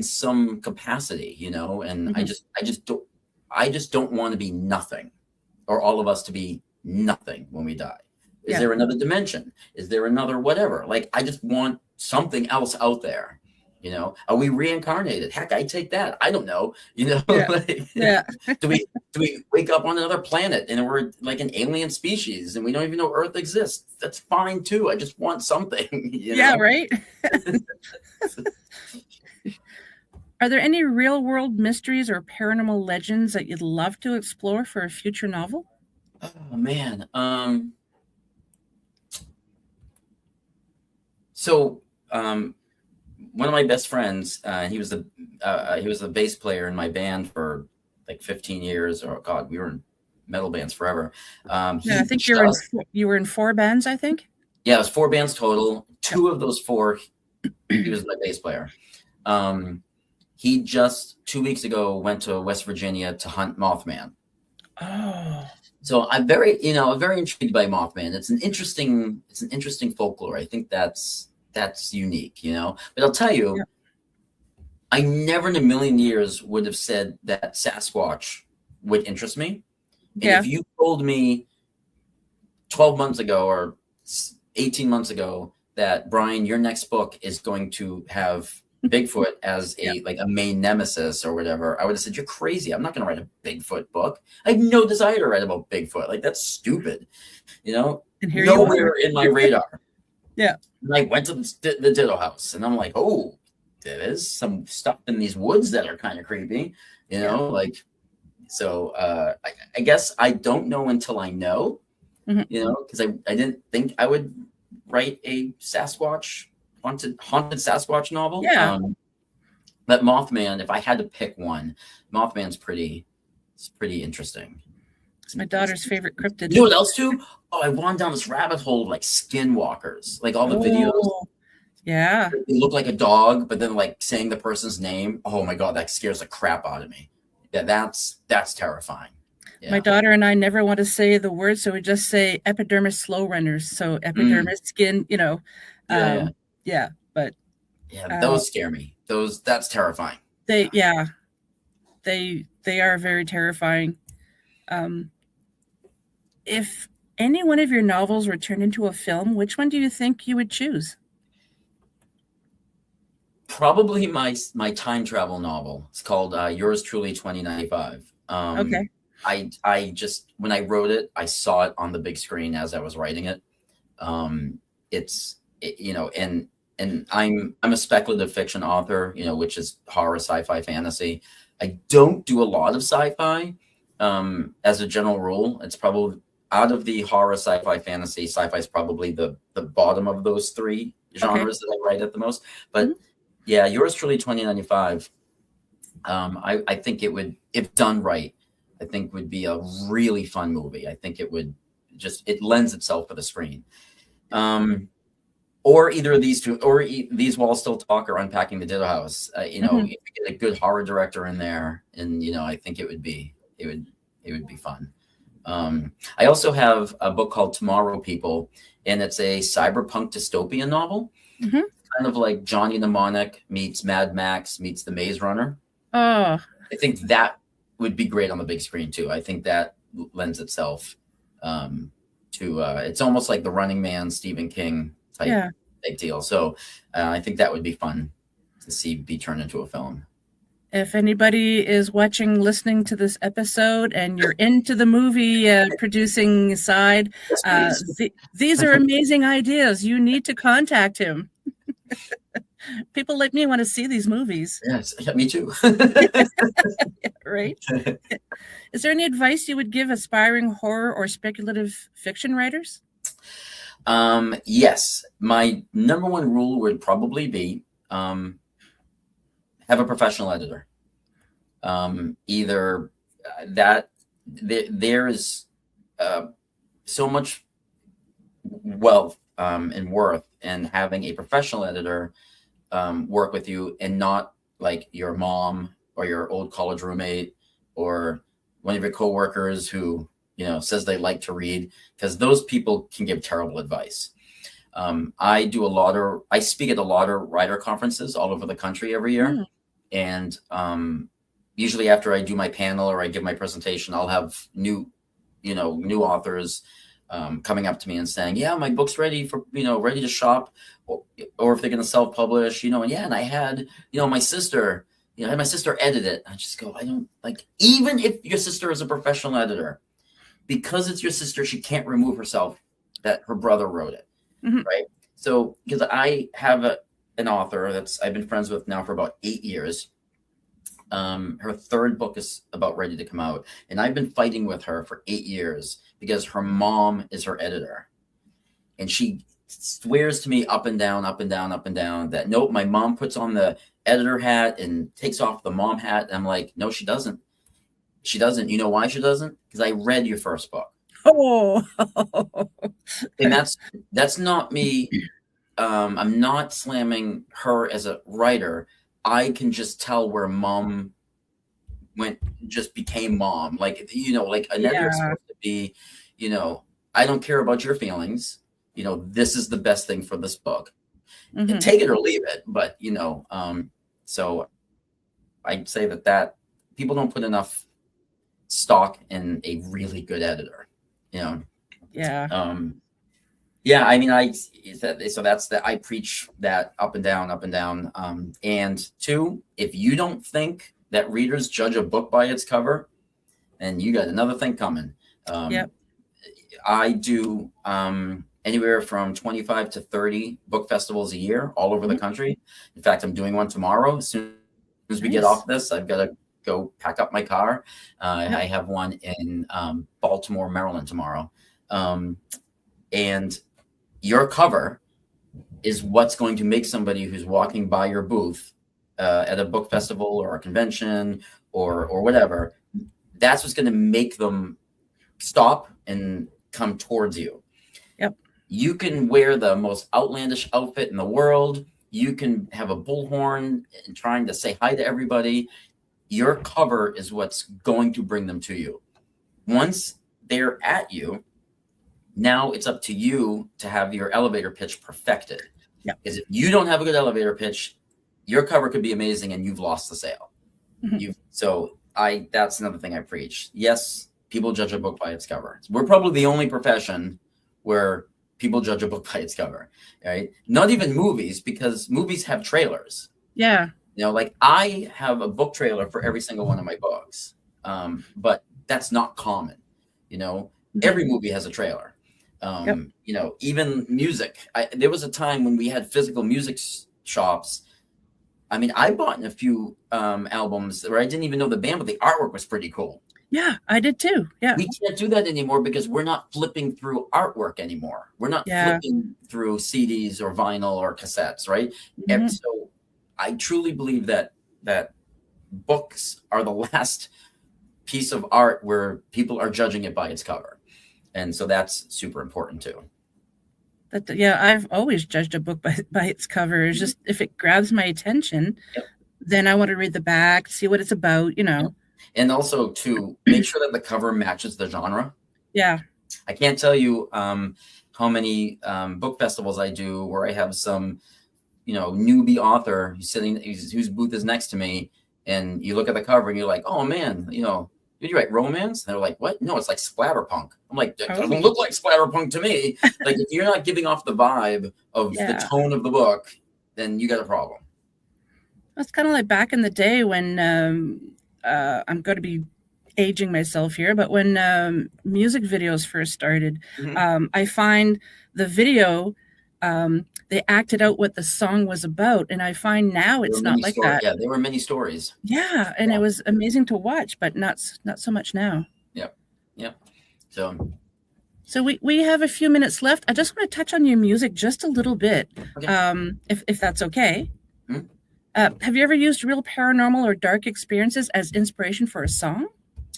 some capacity, and I just don't want to be nothing, or all of us to be nothing when we die. Is there another dimension? Is there another whatever? I just want something else out there. Are we reincarnated? Heck, I take that. I don't know. Do we wake up on another planet and we're like an alien species and we don't even know Earth exists? That's fine too. I just want something. Yeah, right. Are there any real world mysteries or paranormal legends that you'd love to explore for a future novel? Oh man. So one of my best friends, he was the bass player in my band for 15 years. Or God, we were in metal bands forever. I think you were in 4 bands. I think. Yeah, it was 4 bands total. 2 of those 4, he was my bass player. he just 2 weeks ago went to West Virginia to hunt Mothman. Oh. So I'm very intrigued by Mothman. It's an interesting folklore. I think that's unique, But I'll tell you, I never in a million years would have said that Sasquatch would interest me. And if you told me 12 months ago or 18 months ago that, Brian, your next book is going to have Bigfoot as a main nemesis or whatever, I would have said, you're crazy. I'm not going to write a Bigfoot book. I have no desire to write about Bigfoot. Like, that's stupid, And here nowhere in my radar. Yeah. And I went to the Ditto House, and I'm like, oh, there is some stuff in these woods that are kind of creepy, So I guess I don't know until I know, because I didn't think I would write a Sasquatch haunted Sasquatch novel. Yeah. But Mothman, if I had to pick one, Mothman's pretty interesting. It's my daughter's favorite cryptid. You know what else too? Oh, I wandered down this rabbit hole of like skinwalkers, like all the videos. Yeah. They look like a dog, but then like saying the person's name. Oh my God, that scares the crap out of me. Yeah, that's terrifying. Yeah. My daughter and I never want to say the word, so we just say epidermis slow runners. So epidermis skin, but those scare me. That's terrifying. They are very terrifying. If any one of your novels were turned into a film, which one do you think you would choose? Probably my time travel novel. It's called Yours Truly 2095. Okay. I just, when I wrote it, I saw it on the big screen as I was writing it. And I'm a speculative fiction author, which is horror, sci-fi, fantasy. I don't do a lot of sci-fi. As a general rule, it's probably out of the horror, sci-fi, fantasy. Sci-fi is probably the bottom of those three genres that I write at the most. But yeah, Yours Truly 2095. I think it would, if done right, I think would be a really fun movie. I think it lends itself for the screen. Or either of these two, or These Walls Still Talk or Unpacking the Ditto House. If you get a good horror director in there, and I think it would be fun. I also have a book called Tomorrow People, and it's a cyberpunk dystopian novel. Kind of like Johnny Mnemonic meets Mad Max meets The Maze Runner. Oh, I think that would be great on the big screen too. I think that lends itself to it's almost like the Running Man, Stephen King type big deal. So I think that would be fun to be turned into a film. If anybody is listening to this episode and you're into the movie producing side, these are amazing ideas. You need to contact him. People like me want to see these movies. Yes, me too. Right? Is there any advice you would give aspiring horror or speculative fiction writers? Yes. My number one rule would probably be have a professional editor. Either that there is so much wealth and worth in having a professional editor work with you, and not like your mom or your old college roommate or one of your coworkers who says they like to read, because those people can give terrible advice. I speak at a lot of writer conferences all over the country every year. And usually after I do my panel or I give my presentation, I'll have new authors coming up to me and saying, yeah, my book's ready to shop, or if they're going to self-publish, and I had, my sister, I had my sister edit it. I just go, I don't even if your sister is a professional editor, because it's your sister, she can't remove herself that her brother wrote it. Right. So, because I have an author I've been friends with now for about 8 years. Her third book is about ready to come out, and I've been fighting with her for 8 years because her mom is her editor, and she swears to me up and down that nope, my mom puts on the editor hat and takes off the mom hat. And I'm like, no, she doesn't. You know why she doesn't? Because I read your first book. Oh, and that's not me. I'm not slamming her as a writer. I can just tell where mom just became mom. Like, like an editor is supposed to be, I don't care about your feelings. This is the best thing for this book. And take it or leave it. But, so I'd say that people don't put enough stock in a really good editor, Yeah. Yeah. I mean, I preach that up and down. And two, if you don't think that readers judge a book by its cover, then you got another thing coming. Yep. I do anywhere from 25 to 30 book festivals a year all over the country. In fact, I'm doing one tomorrow. As soon as we get off this, I've got to go pack up my car. I have one in Baltimore, Maryland tomorrow. And your cover is what's going to make somebody who's walking by your booth at a book festival or a convention or whatever, that's what's going to make them stop and come towards you. Yep. You can wear the most outlandish outfit in the world. You can have a bullhorn and trying to say hi to everybody. Your cover is what's going to bring them to you. Once they're at you, now it's up to you to have your elevator pitch perfected. Yeah. Because if you don't have a good elevator pitch, your cover could be amazing and you've lost the sale. That's another thing I preach. Yes, people judge a book by its cover. We're probably the only profession where people judge a book by its cover, right? Not even movies, because movies have trailers. Yeah. Like I have a book trailer for every single one of my books. But that's not common. Every movie has a trailer. Even music. There was a time when we had physical music shops. I mean, I bought in a few albums where I didn't even know the band, but the artwork was pretty cool. Yeah, I did too. Yeah. We can't do that anymore because we're not flipping through artwork anymore. We're not flipping through CDs or vinyl or cassettes, right? And so I truly believe that books are the last piece of art where people are judging it by its cover. And so that's super important too. I've always judged a book by its cover. It's just if it grabs my attention, then I want to read the back, see what it's about, And also to make sure that the cover matches the genre. Yeah. I can't tell you how many book festivals I do where I have some, newbie author whose booth is next to me, and you look at the cover and you're like, oh man, did you write romance? And they're like, what? No, it's like splatterpunk. I'm like, that doesn't look like splatterpunk to me. Like, if you're not giving off the vibe of the tone of the book, then you got a problem. It's kind of like back in the day when I'm going to be aging myself here, but when music videos first started, I find the video, they acted out what the song was about. And I find now it's not like that. Yeah, there were many stories. Yeah, and it was amazing to watch, but not so much now. Yep. So we have a few minutes left. I just want to touch on your music just a little bit, if that's okay. Have you ever used real paranormal or dark experiences as inspiration for a song?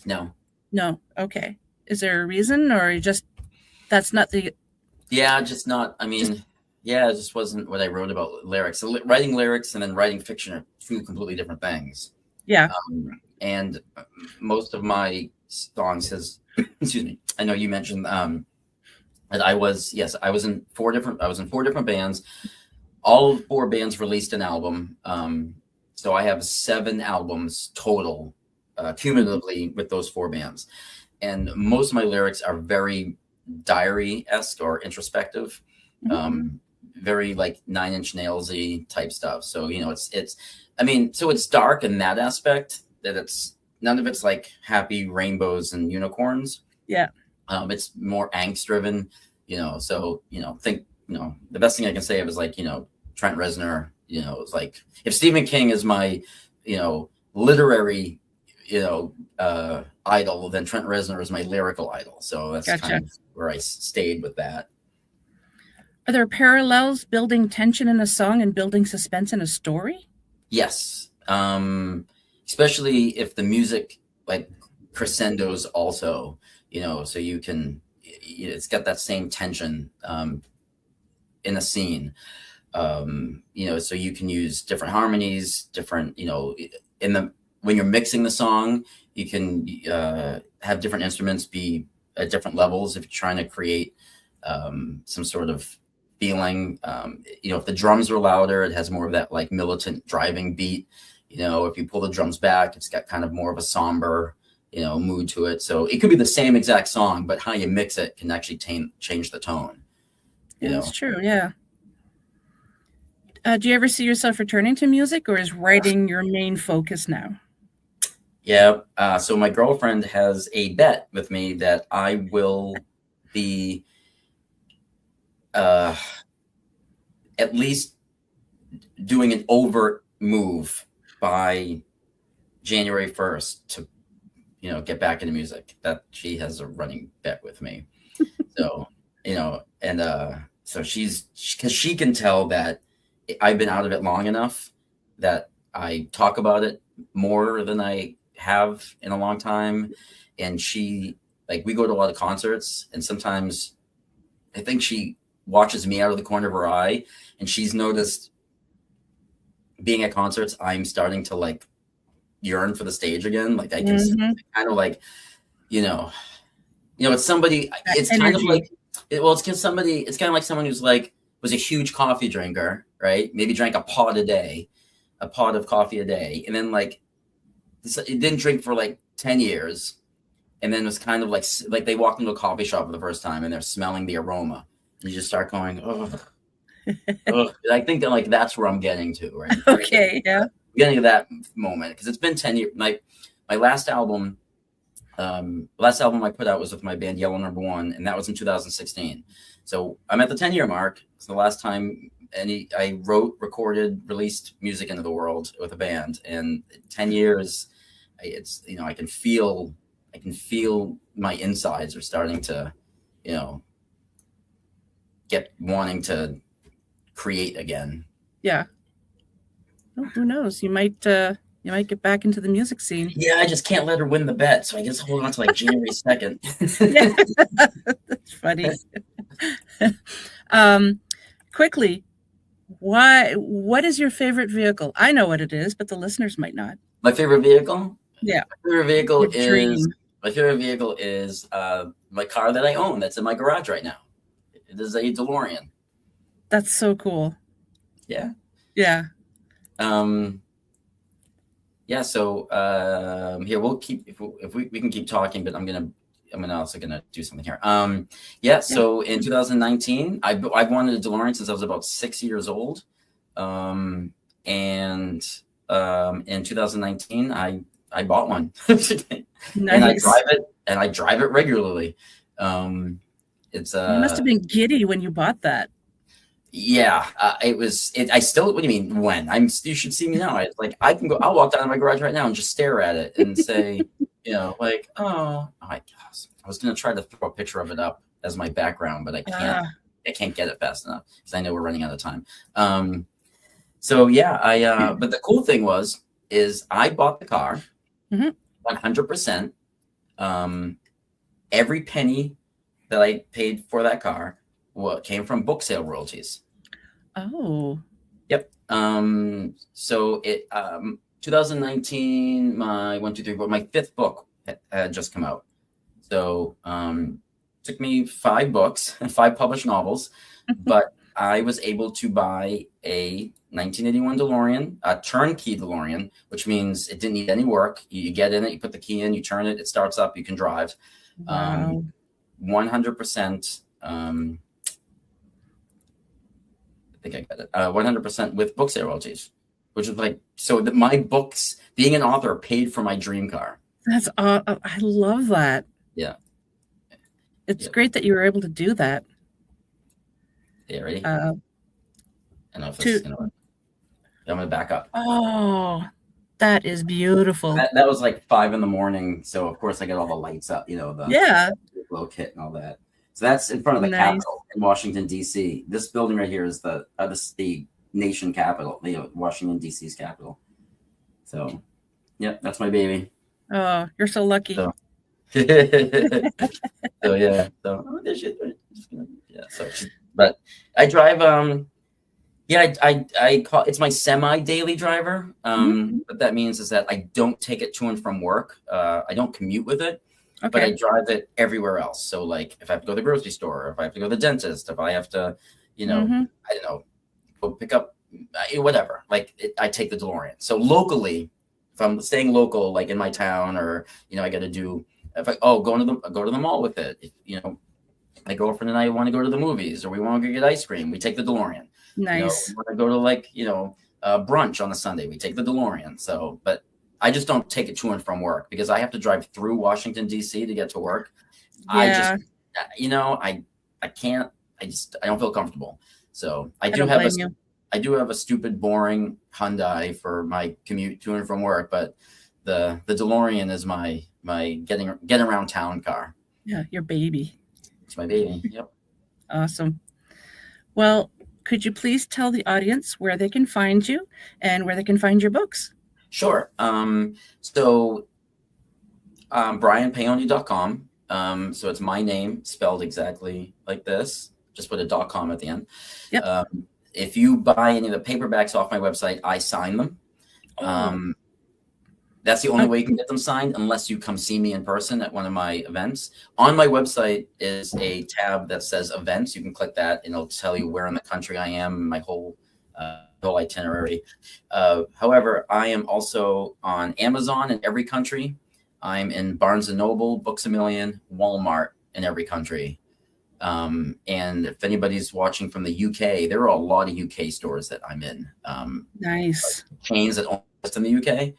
No. Okay. Is there a reason, or that's not the... Yeah, just not. I mean, it just wasn't what I wrote about lyrics. So writing lyrics and then writing fiction are two completely different things. Yeah. And most of my songs excuse me. I know you mentioned that I was in four different bands. All 4 bands released an album. So I have 7 albums total, cumulatively with those 4 bands. And most of my lyrics are very diary-esque or introspective, very like 9 Inch Nails-y type stuff. So, it's dark in that aspect, that it's none of it's like happy rainbows and unicorns. Yeah. It's more angst driven, think, the best thing I can say is like, Trent Reznor, it's like, if Stephen King is my, literary, idol, then Trent Reznor is my lyrical idol. So that's kind of where I stayed with that. Are there parallels building tension in a song and building suspense in a story? Yes. Especially if the music like crescendos also, so you can, it's got that same tension in a scene. So you can use different harmonies, different, when you're mixing the song, you can have different instruments be at different levels if you're trying to create some sort of feeling. If the drums are louder, it has more of that like militant driving beat. If you pull the drums back, it's got kind of more of a somber, mood to it. So it could be the same exact song, but how you mix it can actually change the tone. That's true. Yeah. Do you ever see yourself returning to music, or is writing your main focus now? Yeah. So my girlfriend has a bet with me that I will be at least doing an overt move by January 1st to, get back into music. That she has a running bet with me. So, so because she can tell that I've been out of it long enough that I talk about it more than I have in a long time. And we go to a lot of concerts, and sometimes I think she watches me out of the corner of her eye, and she's noticed being at concerts, I'm starting to like yearn for the stage again. Like I can kind of like, it's somebody, it's kind of like, it's kind of like someone who's like, was a huge coffee drinker, right? Maybe drank a pot of coffee a day. And then like, it didn't drink for like 10 years. And then it was kind of like they walked into a coffee shop for the first time and they're smelling the aroma. And you just start going, oh, I think that like, that's where I'm getting to, right? Okay. Yeah. Getting to that moment. Cause it's been 10 years. My last album I put out was with my band Yellow Number One, and that was in 2016. So I'm at the 10-year mark. It's the last time I wrote, recorded, released music into the world with a band. And 10 years, I can feel my insides are starting to, get wanting to create again. Yeah. Well, who knows? You might get back into the music scene. Yeah, I just can't let her win the bet, so I guess hold on to like January 2nd. That's funny. Quickly, what is your favorite vehicle? I know what it is, but the listeners might not. My favorite vehicle? Yeah. My favorite vehicle is my car that I own that's in my garage right now. It is a DeLorean. That's so cool. Yeah. Yeah. Yeah. So here we'll keep if we can keep talking, but I'm also gonna do something here. So in 2019, I wanted a DeLorean since I was about 6 years old. And in 2019, I bought one. Nice. And I drive it regularly. It's you must have been giddy when you bought that. Yeah, I still, what do you mean when? You should see me now. I'll walk down to my garage right now and just stare at it and say, oh my gosh. I was going to try to throw a picture of it up as my background, but I can't get it fast enough because I know we're running out of time. But the cool thing is I bought the car 100%. Every penny that I paid for that car came from book sale royalties. Oh. Yep. So 2019, my fifth book had just come out. So took me 5 books and 5 published novels, but I was able to buy a 1981 DeLorean, a turnkey DeLorean, which means it didn't need any work. You get in it, you put the key in, you turn it, it starts up, you can drive. Wow. 100%. I think I got it. 100% with book sale royalties, which is like, so that my books, being an author, paid for my dream car. That's I love that. Yeah. It's great that you were able to do that. Yeah, ready? I'm going to back up. Oh, that is beautiful. That was like 5 a.m. So of course I got all the lights up, the glow kit and all that. So that's in front of the Capitol in Washington, D.C. This building right here is the nation capital, Washington, D.C.'s capital. So, yeah, that's my baby. Oh, you're so lucky. So but I drive Yeah, I call it's my semi-daily driver. What that means is that I don't take it to and from work. I don't commute with it, but I Okay. drive it everywhere else. So like if I have to go to the grocery store, if I have to go to the dentist, if I have to, I don't know, go pick up whatever. Like I take the DeLorean. So locally, if I'm staying local, like in my town, or I got to do if I go to the mall with it. If, my girlfriend and I want to go to the movies, or we want to get ice cream, we take the DeLorean. Nice. We want to go to brunch on a Sunday, we take the DeLorean. So, but I just don't take it to and from work because I have to drive through Washington, D.C. to get to work. Yeah. I can't, I don't feel comfortable. So I don't blame you. I do have a stupid, boring Hyundai for my commute to and from work, but the DeLorean is my get around town car. Yeah, your baby. It's my baby. Yep. Awesome. Well, could you please tell the audience where they can find you and where they can find your books? Sure. So brianpaone.com. So it's my name spelled exactly like this. Just put a .com at the end. Yep. If you buy any of the paperbacks off my website, I sign them. That's the only way you can get them signed, unless you come see me in person at one of my events. On my website is a tab that says events. You can click that and it'll tell you where in the country I am, my whole itinerary. However, I am also on Amazon in every country. I'm in Barnes & Noble, Books A Million, Walmart in every country. And if anybody's watching from the UK, there are a lot of UK stores that I'm in. Nice. Like chains that only exist in the UK.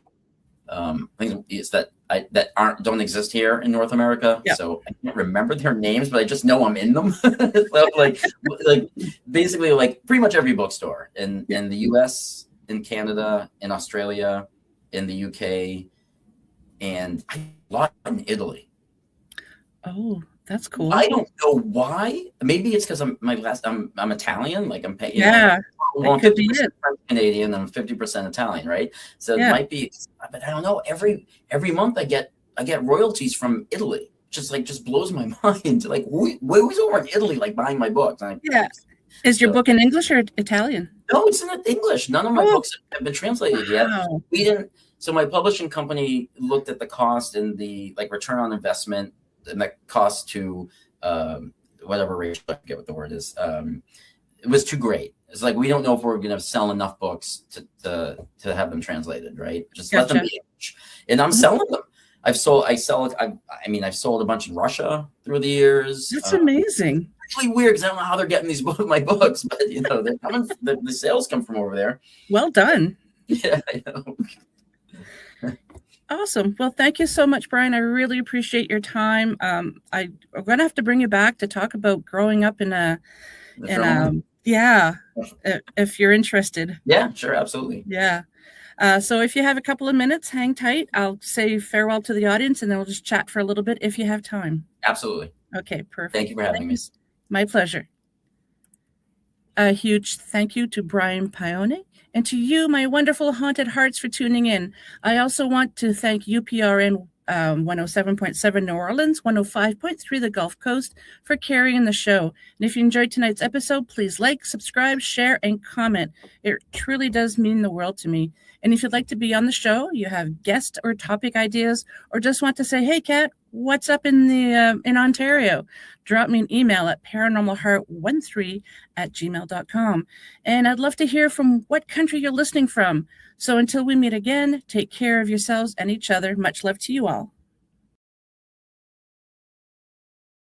Things that don't exist here in North America. Yep. So I can't remember their names, but I just know I'm in them. So like basically like pretty much every bookstore in the US, in Canada, in Australia, in the UK, and a lot in Italy. Oh, that's cool. I don't know why. Maybe it's because I'm Italian. Like I'm paying. Yeah. Well, I'm It could be 50% Canadian, I'm 50% Italian, right? So Yeah. it might be, but I don't know. Every month I get royalties from Italy. Just blows my mind. Like who's over in Italy like buying my books? Yeah. Is your book in English or Italian? No, it's in English. None of my books have been translated yet. Wow. We didn't. So my publishing company looked at the cost and the return on investment and the cost to whatever ratio, I forget what the word is. It was too great. It's like we don't know if we're going to sell enough books to have them translated, right? Just let them be. And I'm selling them. I've sold a bunch in Russia through the years. That's amazing. Actually weird because I don't know how they're getting my books, but they're coming. The sales come from over there. Well done. Yeah, I know. Awesome. Well, thank you so much, Brian. I really appreciate your time. I'm going to have to bring you back to talk about growing up if you're interested. Yeah, sure. Absolutely. Yeah. So if you have a couple of minutes, hang tight. I'll say farewell to the audience and then we'll just chat for a little bit if you have time. Absolutely. Okay, perfect. Thank you for having me. My pleasure. A huge thank you to Brian Paone and to you, my wonderful haunted hearts, for tuning in. I also want to thank UPRN 107.7 New Orleans, 105.3 the Gulf Coast for carrying the show. And if you enjoyed tonight's episode, please like, subscribe, share, and comment. It truly does mean the world to me. And if you'd like to be on the show, you have guest or topic ideas, or just want to say, hey, Kat, what's up in Ontario? Drop me an email at paranormalheart13@gmail.com. And I'd love to hear from what country you're listening from. So until we meet again, take care of yourselves and each other. Much love to you all.